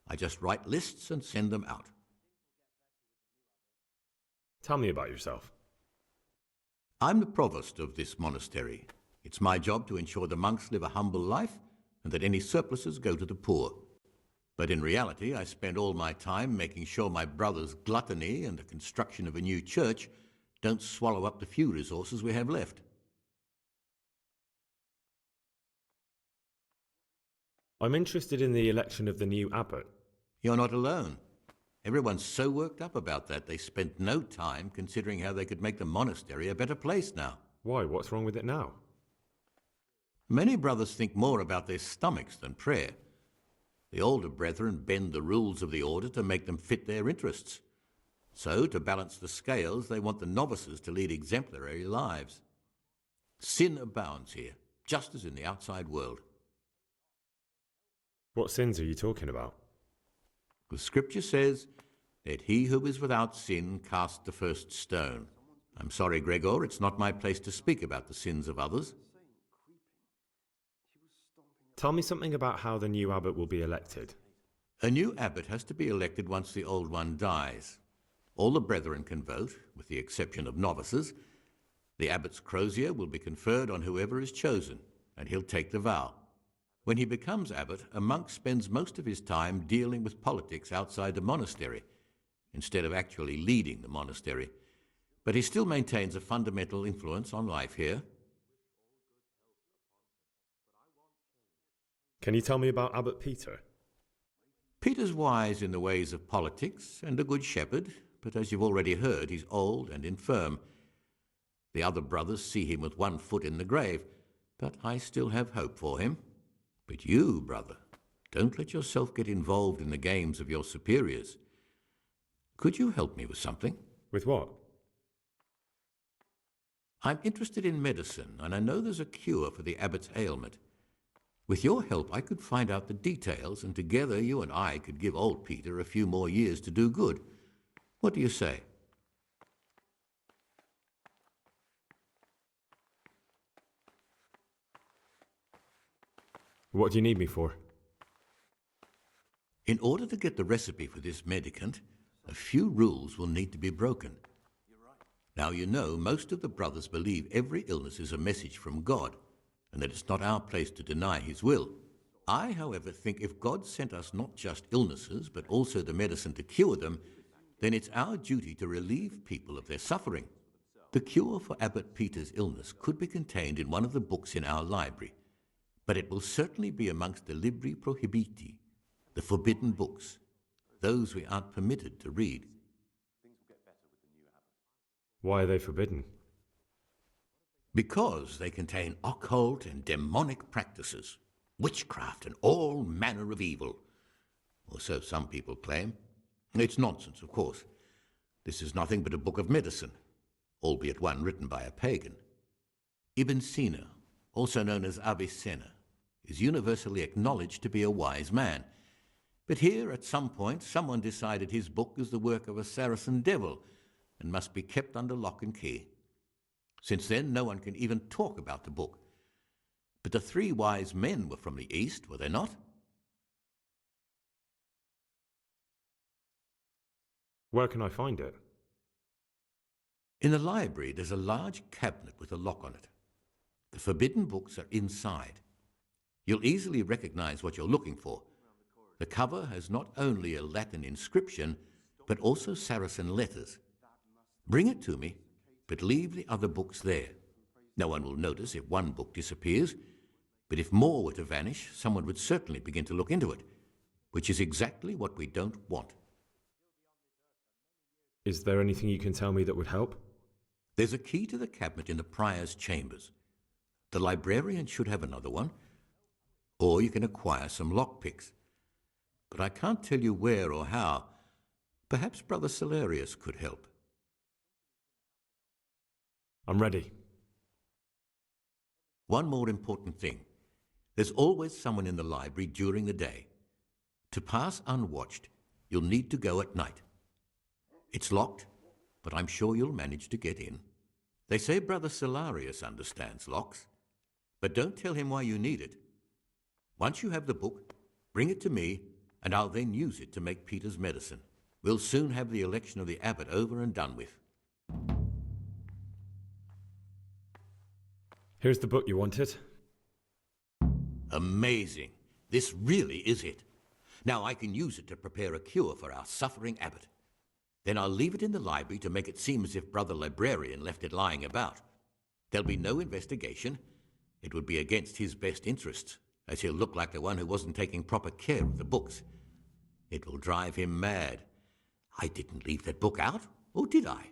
I just write lists and send them out. Tell me about yourself. I'm the provost of this monastery. It's my job to ensure the monks live a humble life and that any surpluses go to the poor. But in reality, I spend all my time making sure my brother's gluttony and the construction of a new church don't swallow up the few resources we have left. I'm interested in the election of the new abbot. You're not alone. Everyone's so worked up about that they spent no time considering how they could make the monastery a better place now. Why? What's wrong with it now? Many brothers think more about their stomachs than prayer. The older brethren bend the rules of the order to make them fit their interests. So, to balance the scales, they want the novices to lead exemplary lives. Sin abounds here, just as in the outside world. What sins are you talking about? The scripture says, "Let he who is without sin cast the first stone." I'm sorry, Gregor, it's not my place to speak about the sins of others. Tell me something about how the new abbot will be elected. A new abbot has to be elected once the old one dies. All the brethren can vote, with the exception of novices. The abbot's crozier will be conferred on whoever is chosen, and he'll take the vow. When he becomes abbot, a monk spends most of his time dealing with politics outside the monastery, instead of actually leading the monastery. But he still maintains a fundamental influence on life here. Can you tell me about Abbot Peter? Peter's wise in the ways of politics and a good shepherd, but as you've already heard, he's old and infirm. The other brothers see him with one foot in the grave, but I still have hope for him. But you, brother, don't let yourself get involved in the games of your superiors. Could you help me with something? With what? I'm interested in medicine, and I know there's a cure for the abbot's ailment. With your help, I could find out the details, and together you and I could give old Peter a few more years to do good. What do you say? What do you need me for? In order to get the recipe for this medicament, a few rules will need to be broken. Now, you know, most of the brothers believe every illness is a message from God, and that it's not our place to deny his will. I, however, think if God sent us not just illnesses, but also the medicine to cure them, then it's our duty to relieve people of their suffering. The cure for Abbot Peter's illness could be contained in one of the books in our library, but it will certainly be amongst the libri prohibiti, the forbidden books, those we aren't permitted to read. Why are they forbidden? Because they contain occult and demonic practices, witchcraft and all manner of evil. Or so some people claim. It's nonsense, of course. This is nothing but a book of medicine, albeit one written by a pagan. Ibn Sina, also known as Avicenna, is universally acknowledged to be a wise man. But here, at some point, someone decided his book is the work of a Saracen devil and must be kept under lock and key. Since then, no one can even talk about the book. But the three wise men were from the East, were they not? Where can I find it? In the library, there's a large cabinet with a lock on it. The forbidden books are inside. You'll easily recognize what you're looking for. The cover has not only a Latin inscription, but also Saracen letters. Bring it to me, but leave the other books there. No one will notice if one book disappears, but if more were to vanish, someone would certainly begin to look into it, which is exactly what we don't want. Is there anything you can tell me that would help? There's a key to the cabinet in the prior's chambers. The librarian should have another one, or you can acquire some lockpicks. But I can't tell you where or how. Perhaps Brother Salarius could help. I'm ready. One more important thing. There's always someone in the library during the day. To pass unwatched, you'll need to go at night. It's locked, but I'm sure you'll manage to get in. They say Brother Salarius understands locks, but don't tell him why you need it. Once you have the book, bring it to me, and I'll then use it to make Peter's medicine. We'll soon have the election of the abbot over and done with. Here's the book you wanted. Amazing. This really is it. Now I can use it to prepare a cure for our suffering abbot. Then I'll leave it in the library to make it seem as if Brother Librarian left it lying about. There'll be no investigation. It would be against his best interests, as he'll look like the one who wasn't taking proper care of the books. It will drive him mad. I didn't leave that book out, or did I?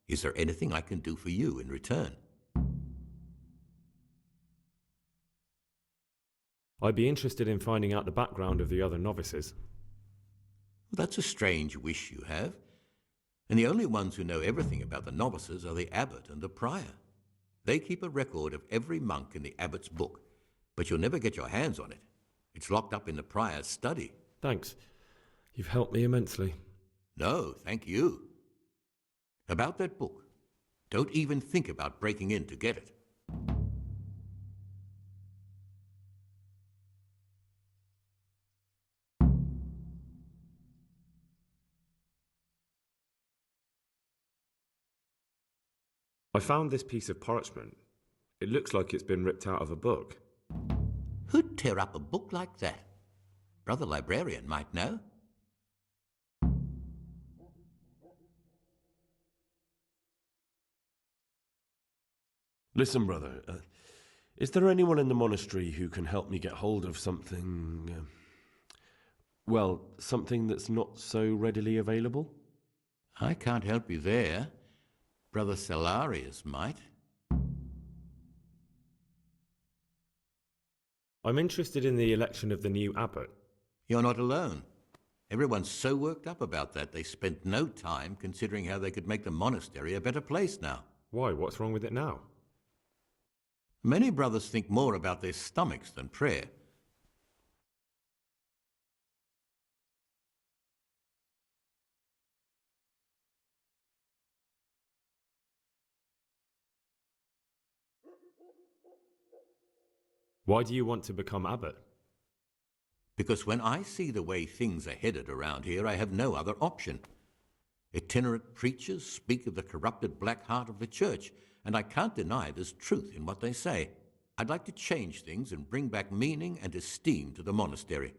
Is there anything I can do for you in return? I'd be interested in finding out the background of the other novices. That's a strange wish you have. And the only ones who know everything about the novices are the abbot and the prior. They keep a record of every monk in the abbot's book, but you'll never get your hands on it. It's locked up in the prior's study. Thanks. You've helped me immensely. No, thank you. About that book, don't even think about breaking in to get it. I found this piece of parchment. It looks like it's been ripped out of a book. Who'd tear up a book like that? Brother Librarian might know. Listen, brother, is there anyone in the monastery who can help me get hold of something... well, something that's not so readily available? I can't help you there. Brother Salarius might. I'm interested in the election of the new abbot. You're not alone. Everyone's so worked up about that they spent no time considering how they could make the monastery a better place now. Why? What's wrong with it now? Many brothers think more about their stomachs than prayer. Why do you want to become abbot? Because when I see the way things are headed around here, I have no other option. Itinerant preachers speak of the corrupted black heart of the church, and I can't deny there's truth in what they say. I'd like to change things and bring back meaning and esteem to the monastery.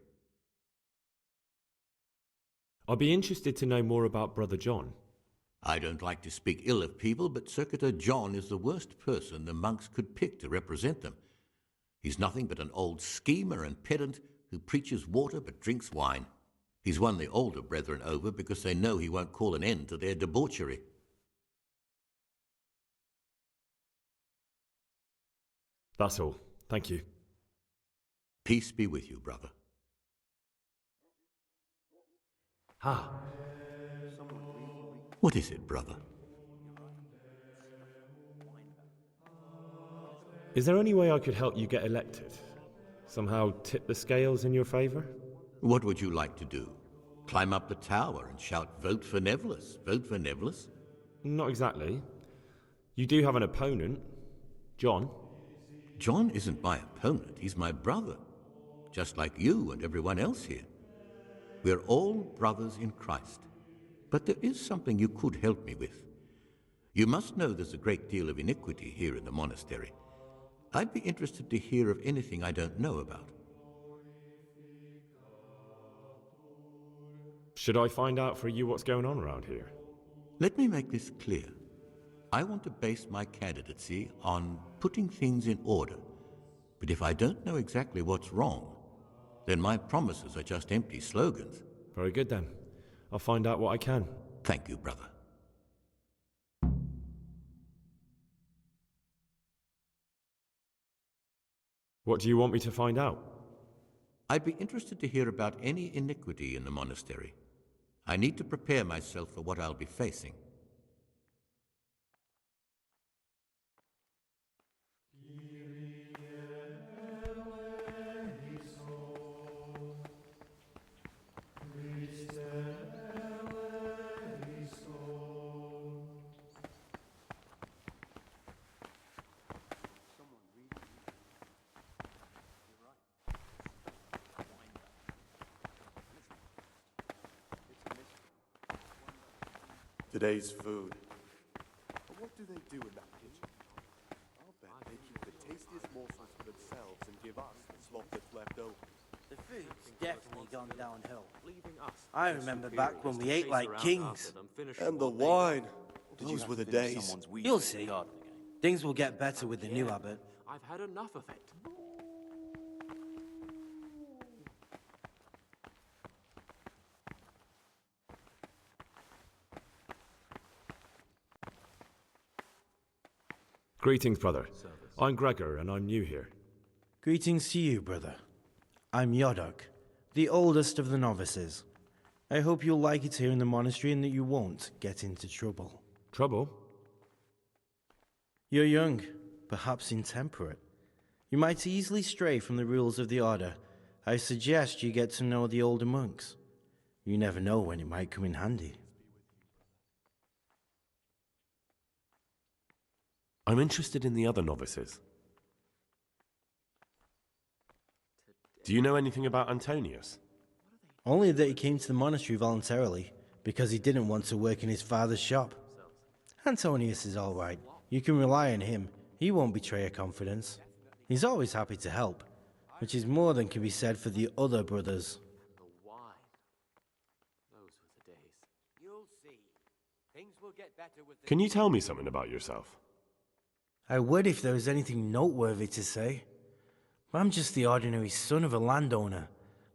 I'd be interested to know more about Brother John. I don't like to speak ill of people, but Circuitor John is the worst person the monks could pick to represent them. He's nothing but an old schemer and pedant who preaches water but drinks wine. He's won the older brethren over because they know he won't call an end to their debauchery. That's all. Thank you. Peace be with you, brother. Ah. What is it, brother? Is there any way I could help you get elected? Somehow tip the scales in your favour? What would you like to do? Climb up the tower and shout, "Vote for Neverless, vote for Neverless"? Not exactly. You do have an opponent, John. John isn't my opponent, he's my brother. Just like you and everyone else here. We're all brothers in Christ. But there is something you could help me with. You must know there's a great deal of iniquity here in the monastery. I'd be interested to hear of anything I don't know about. Should I find out for you what's going on around here? Let me make this clear. I want to base my candidacy on putting things in order. But if I don't know exactly what's wrong, then my promises are just empty slogans. Very good then. I'll find out what I can. Thank you, brother. What do you want me to find out? I'd be interested to hear about any iniquity in the monastery. I need to prepare myself for what I'll be facing. Today's food. But what do they do in that kitchen? I'll bet they keep the tastiest morsels for themselves and give us the slop that's left over. The food's definitely gone downhill. I remember back when we ate like kings. And the wine. Those were the days. You'll see. Things will get better with the new abbot. I've had enough of it. Greetings, brother. I'm Gregor, and I'm new here. Greetings to you, brother. I'm Yodok, the oldest of the novices. I hope you'll like it here in the monastery and that you won't get into trouble. Trouble? You're young, perhaps intemperate. You might easily stray from the rules of the order. I suggest you get to know the older monks. You never know when it might come in handy. I'm interested in the other novices. Do you know anything about Antonius? Only that he came to the monastery voluntarily, because he didn't want to work in his father's shop. Antonius is all right. You can rely on him. He won't betray your confidence. He's always happy to help, which is more than can be said for the other brothers. The wine. Those were the days. You'll see. Things will get better with the... Can you tell me something about yourself? I would if there was anything noteworthy to say. I'm just the ordinary son of a landowner,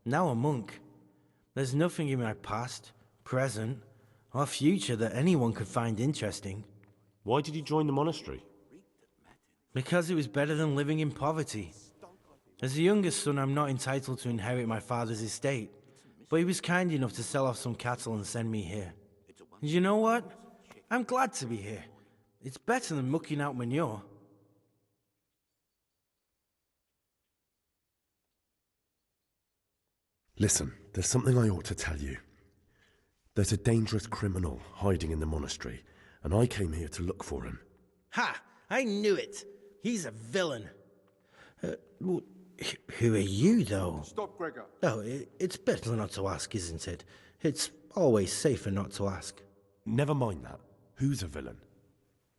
now a monk. There's nothing in my past, present, or future that anyone could find interesting. Why did you join the monastery? Because it was better than living in poverty. As the youngest son, I'm not entitled to inherit my father's estate, but he was kind enough to sell off some cattle and send me here. And you know what? I'm glad to be here. It's better than mucking out manure. Listen, there's something I ought to tell you. There's a dangerous criminal hiding in the monastery, and I came here to look for him. Ha! I knew it! He's a villain. Who are you, though? Stop, Gregor. Oh, it's better not to ask, isn't it? It's always safer not to ask. Never mind that. Who's a villain?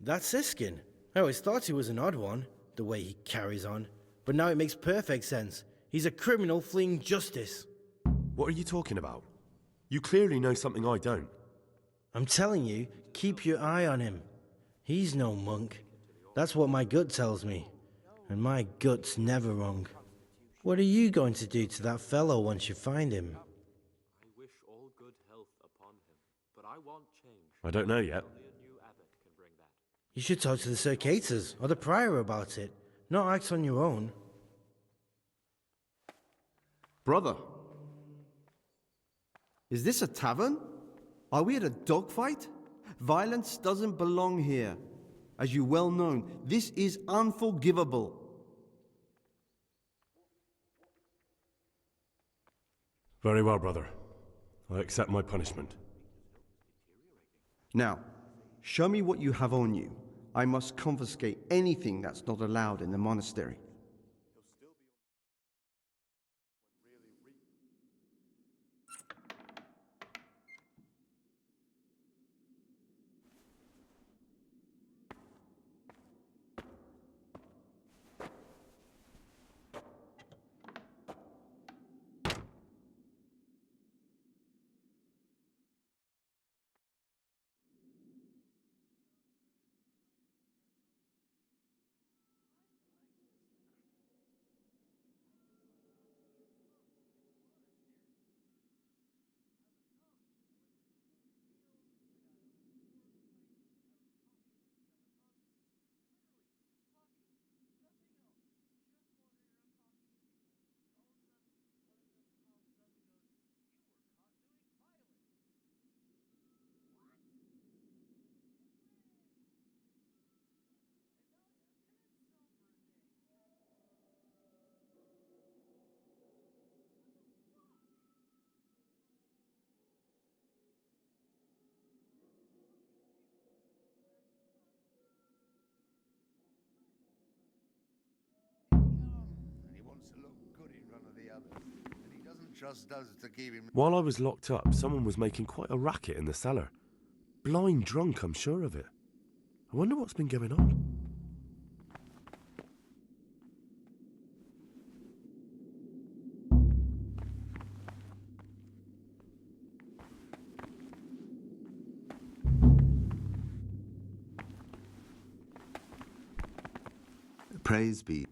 That's Siskin. I always thought he was an odd one, the way he carries on. But now it makes perfect sense. He's a criminal fleeing justice. What are you talking about? You clearly know something I don't. I'm telling you, keep your eye on him. He's no monk. That's what my gut tells me. And my gut's never wrong. What are you going to do to that fellow once you find him? I wish all good health upon him, but I want change. I don't know yet. Only a new abbot can bring that. You should talk to the Circators or the prior about it, not act on your own. Brother, is this a tavern? Are we at a dogfight? Violence doesn't belong here. As you well know, this is unforgivable. Very well, brother. I accept my punishment. Now, show me what you have on you. I must confiscate anything that's not allowed in the monastery. Trust us to keep him. While I was locked up, someone was making quite a racket in the cellar. blind drunk, I'm sure of it. I wonder what's been going on. Praise be.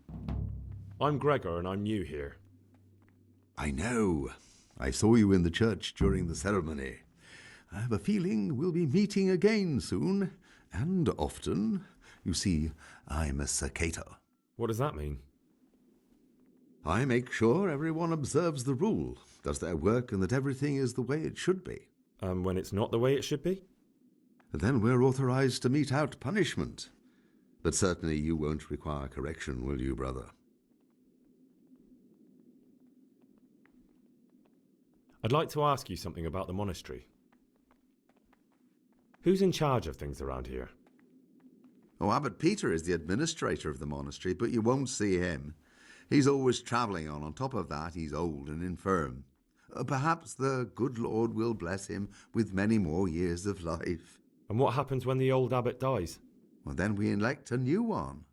I'm Gregor and I'm new here. I know. I saw you in the church during the ceremony. I have a feeling we'll be meeting again soon, and often. You see, I'm a cicator. What does that mean? I make sure everyone observes the rule, does their work, and that everything is the way it should be. And when it's not the way it should be? Then we're authorized to mete out punishment. But certainly you won't require correction, will you, brother? I'd like to ask you something about the monastery. Who's in charge of things around here? Oh, Abbot Peter is the administrator of the monastery, but you won't see him. He's always travelling on top of that, he's old and infirm. Perhaps the good Lord will bless him with many more years of life. And what happens when the old abbot dies? Well, then we elect a new one.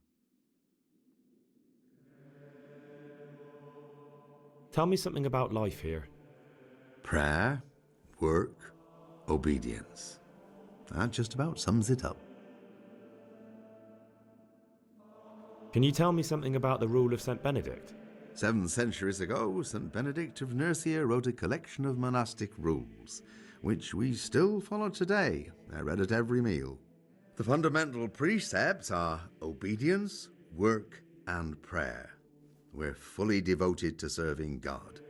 Tell me something about life here. Prayer, work, obedience. That just about sums it up. Can you tell me something about the rule of St. Benedict? 7 centuries ago, St. Benedict of Nursia wrote a collection of monastic rules, which we still follow today. They're read at every meal. The fundamental precepts are obedience, work, and prayer. We're fully devoted to serving God.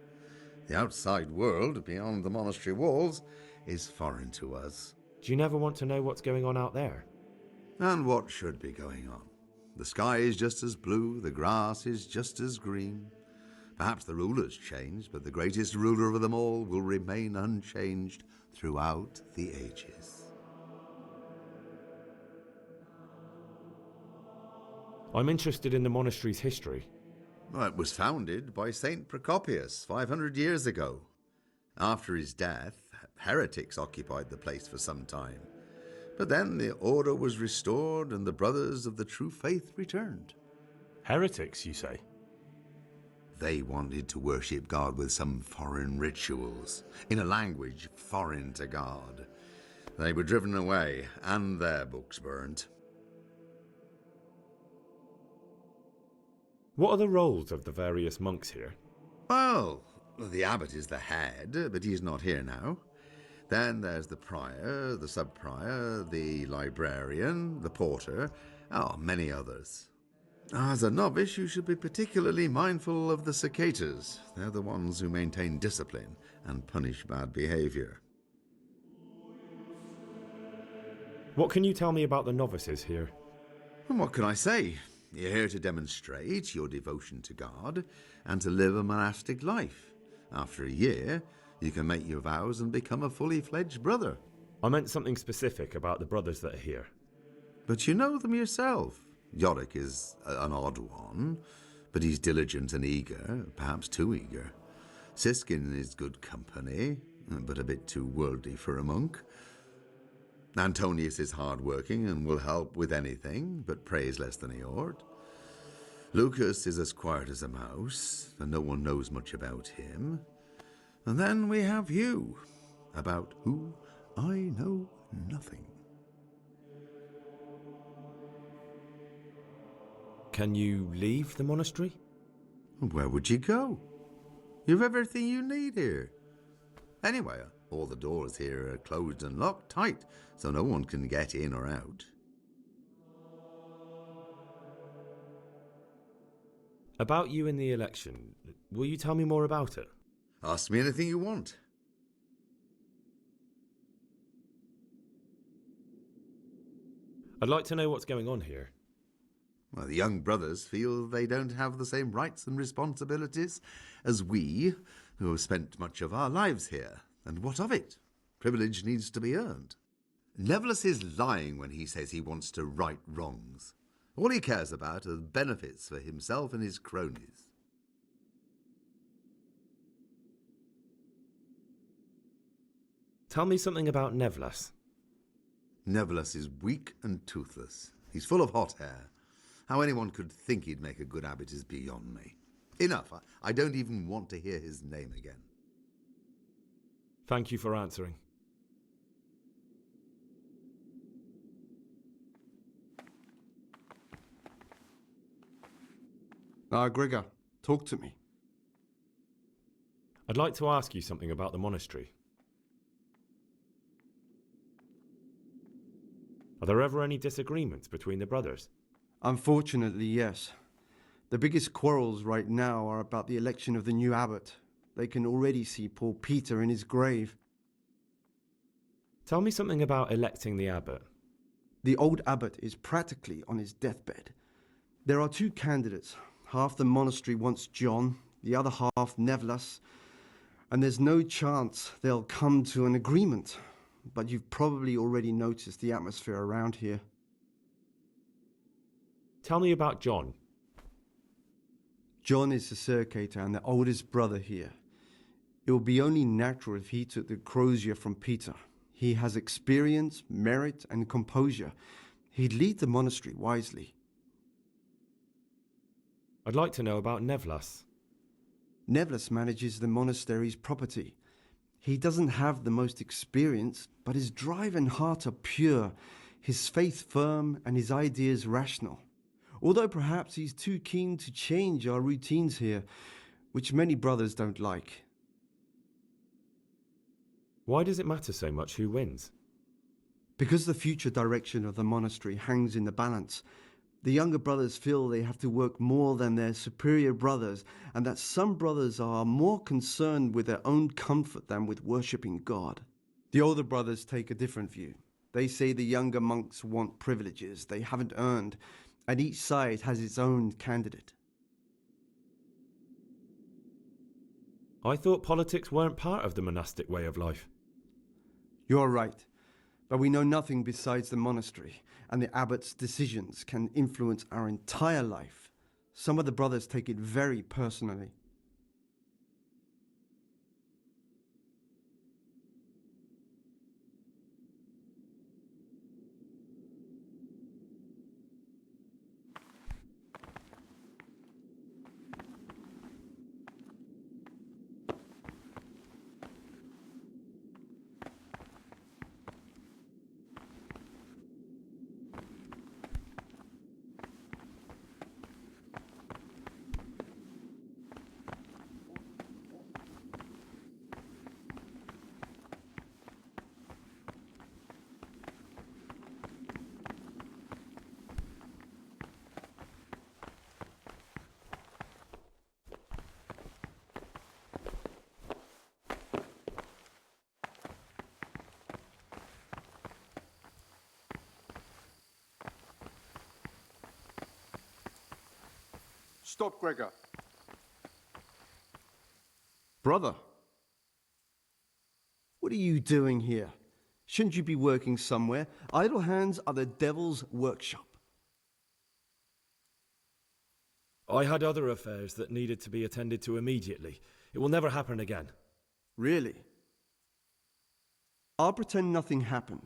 The outside world, beyond the monastery walls, is foreign to us. Do you never want to know what's going on out there? And what should be going on? The sky is just as blue, the grass is just as green. Perhaps the rulers change, but the greatest ruler of them all will remain unchanged throughout the ages. I'm interested in the monastery's history. Well, it was founded by Saint Procopius 500 years ago. After his death, heretics occupied the place for some time. But then the order was restored and the brothers of the true faith returned. Heretics, you say? They wanted to worship God with some foreign rituals, in a language foreign to God. They were driven away, and their books burnt. What are the roles of the various monks here? Well, the abbot is the head, but he's not here now. Then there's the prior, the sub-prior, the librarian, the porter, many others. As a novice, you should be particularly mindful of the cicatas. They're the ones who maintain discipline and punish bad behavior. What can you tell me about the novices here? And what can I say? You're here to demonstrate your devotion to God and to live a monastic life. After a year, you can make your vows and become a fully fledged brother. I meant something specific about the brothers that are here. But you know them yourself. Yorick is an odd one, but he's diligent and eager, perhaps too eager. Siskin is good company, but a bit too worldly for a monk. Antonius is hard-working and will help with anything, but prays less than he ought. Lucas is as quiet as a mouse, and no one knows much about him. And then we have you, about who I know nothing. Can you leave the monastery? Where would you go? You've everything you need here. Anyway, all the doors here are closed and locked tight, so no one can get in or out. About you in the election, will you tell me more about it? Ask me anything you want. I'd like to know what's going on here. Well, the young brothers feel they don't have the same rights and responsibilities as we, who have spent much of our lives here. And what of it? Privilege needs to be earned. Nevertheless is lying when he says he wants to right wrongs. All he cares about are the benefits for himself and his cronies. Tell me something about Nevlas. Neverlas is weak and toothless. He's full of hot hair. How anyone could think he'd make a good abbot is beyond me. Enough. I don't even want to hear his name again. Thank you for answering. Gregor, talk to me. I'd like to ask you something about the monastery. Are there ever any disagreements between the brothers? Unfortunately, yes. The biggest quarrels right now are about the election of the new abbot. They can already see poor Peter in his grave. Tell me something about electing the abbot. The old abbot is practically on his deathbed. There are two candidates. Half the monastery wants John, the other half Nevelas, and there's no chance they'll come to an agreement. But you've probably already noticed the atmosphere around here. Tell me about John. John is the circator and the oldest brother here. It would be only natural if he took the crozier from Peter. He has experience, merit, and composure. He'd lead the monastery wisely. I'd like to know about Nevelas. Nevelas manages the monastery's property. He doesn't have the most experience, but his drive and heart are pure, his faith firm, and his ideas rational. Although perhaps he's too keen to change our routines here, which many brothers don't like. Why does it matter so much who wins? Because the future direction of the monastery hangs in the balance. The younger brothers feel they have to work more than their superior brothers, and that some brothers are more concerned with their own comfort than with worshipping God. The older brothers take a different view. They say the younger monks want privileges they haven't earned, and each side has its own candidate. I thought politics weren't part of the monastic way of life. You're right, but we know nothing besides the monastery, and the abbot's decisions can influence our entire life. Some of the brothers take it very personally. Stop, Gregor. Brother, what are you doing here? Shouldn't you be working somewhere? Idle hands are the devil's workshop. I had other affairs that needed to be attended to immediately. It will never happen again. Really? I'll pretend nothing happened,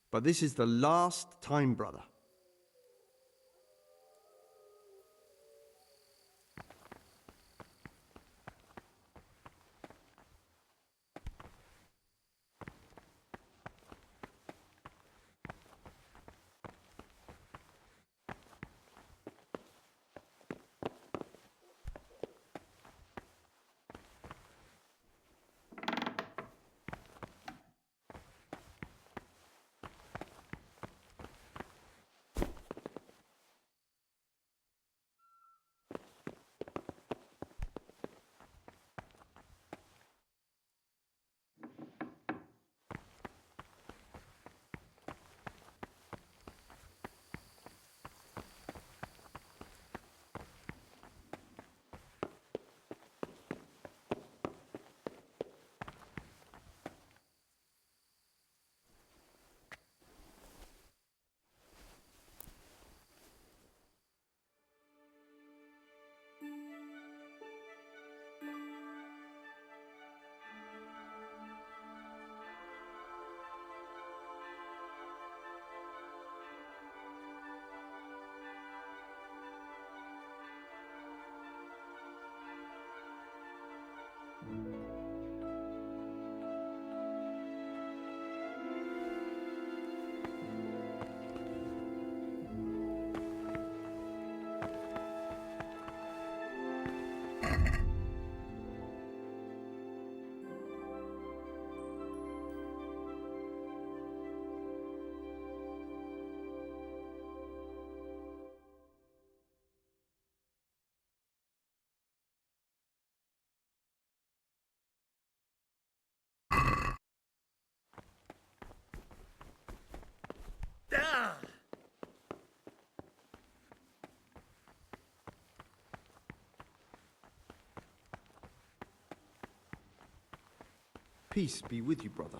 but this is the last time, brother. Peace be with you, brother.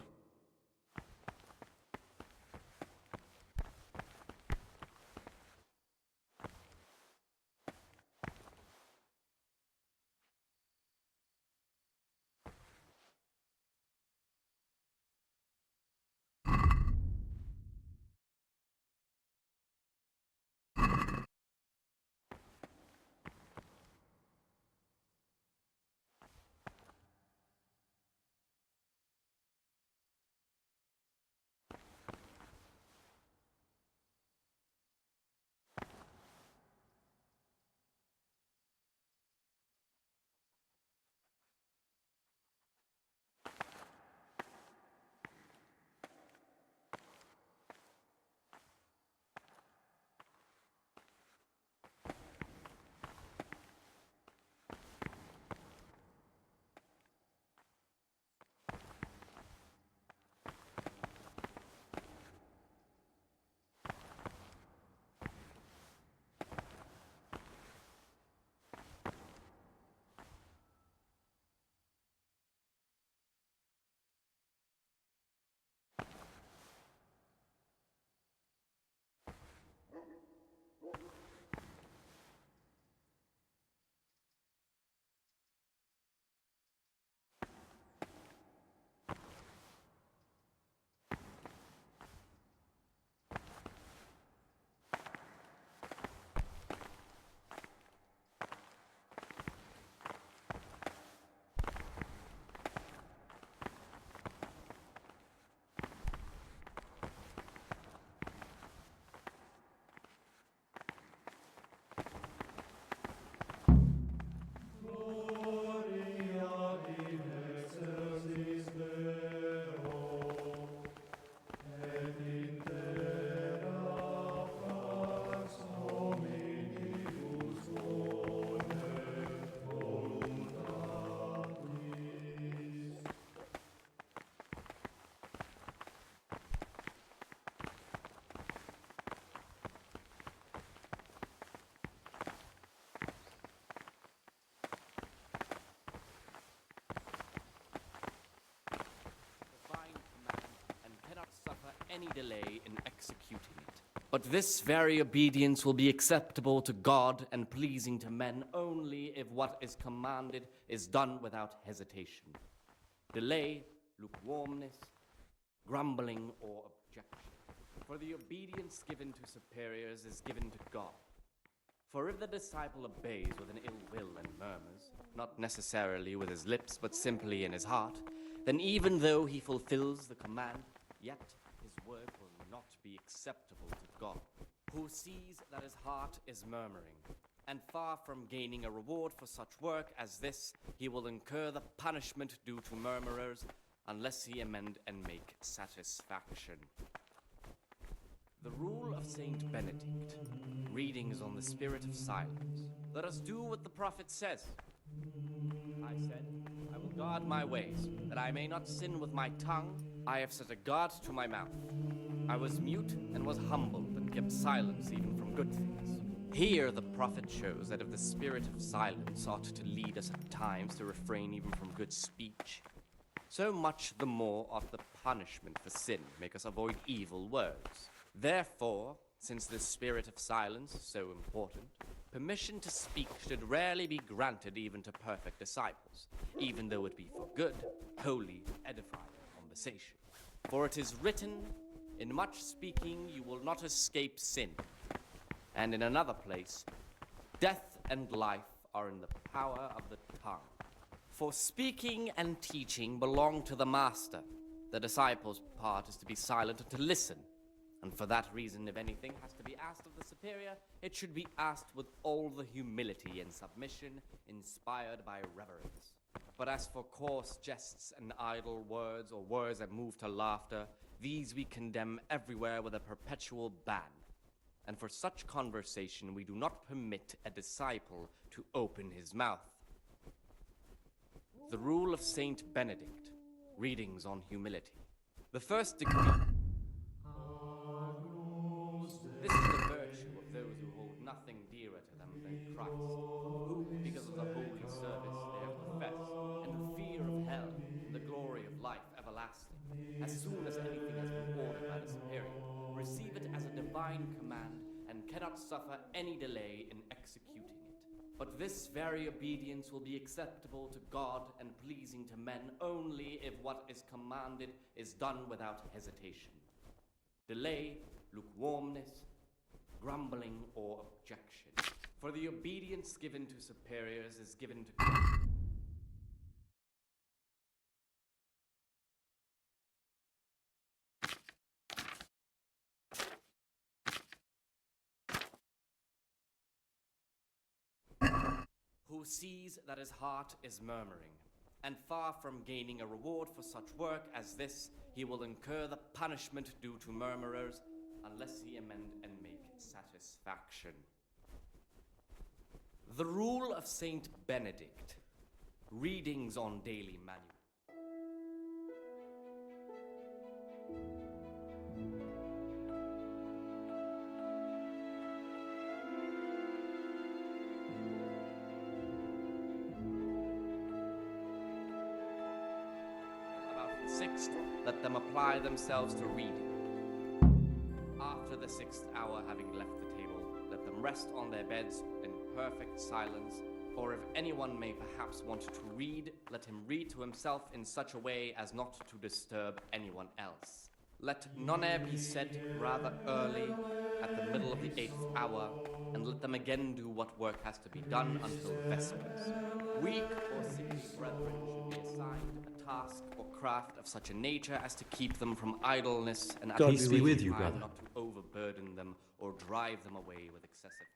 Any delay in executing it. But this very obedience will be acceptable to God and pleasing to men only if what is commanded is done without hesitation. Delay, lukewarmness, grumbling, or objection. For the obedience given to superiors is given to God. For if the disciple obeys with an ill will and murmurs, not necessarily with his lips, but simply in his heart, then even though he fulfills the command, yet his work will not be acceptable to God, who sees that his heart is murmuring. And far from gaining a reward for such work as this, he will incur the punishment due to murmurers, unless he amend and make satisfaction. The rule of Saint Benedict, readings on the spirit of silence. Let us do what the prophet says. I said, I will guard my ways, that I may not sin with my tongue. I have set a guard to my mouth. I was mute and was humbled and kept silence even from good things. Here the prophet shows that if the spirit of silence ought to lead us at times to refrain even from good speech, so much the more ought the punishment for sin make us avoid evil words. Therefore, since the spirit of silence is so important, permission to speak should rarely be granted even to perfect disciples, even though it be for good, holy, edifying conversation. For it is written, in much speaking you will not escape sin. And in another place, death and life are in the power of the tongue. For speaking and teaching belong to the master. The disciple's part is to be silent and to listen. And for that reason, if anything has to be asked of the superior, it should be asked with all the humility and submission inspired by reverence. But as for coarse jests and idle words, or words that move to laughter, these we condemn everywhere with a perpetual ban. And for such conversation we do not permit a disciple to open his mouth. The rule of Saint Benedict, readings on humility. The first degree. This is the virtue of those who hold nothing dearer to them than Christ, who, because of the holy service they have professed, and the fear of hell, and the glory of life divine command and cannot suffer any delay in executing it. But this very obedience will be acceptable to God and pleasing to men only if what is commanded is done without hesitation. Delay, lukewarmness, grumbling, or objection. For the obedience given to superiors is given to God. Who sees that his heart is murmuring, and far from gaining a reward for such work as this, he will incur the punishment due to murmurers, unless he amend and make satisfaction. The Rule of Saint Benedict. Readings on Daily Manual. About the sixth, let them apply themselves to reading. After the 6th hour, having left the table, let them rest on their beds in perfect silence, or if anyone may perhaps want to read, let him read to himself in such a way as not to disturb anyone else. Let none be said rather early, at the middle of the 8th hour, and let them again do what work has to be done until vespers. Weak or sickly brethren should be assigned a task or craft of such a nature as to keep them from idleness, and at God the be with same you, time brother. not to overburden them or drive them away with excessive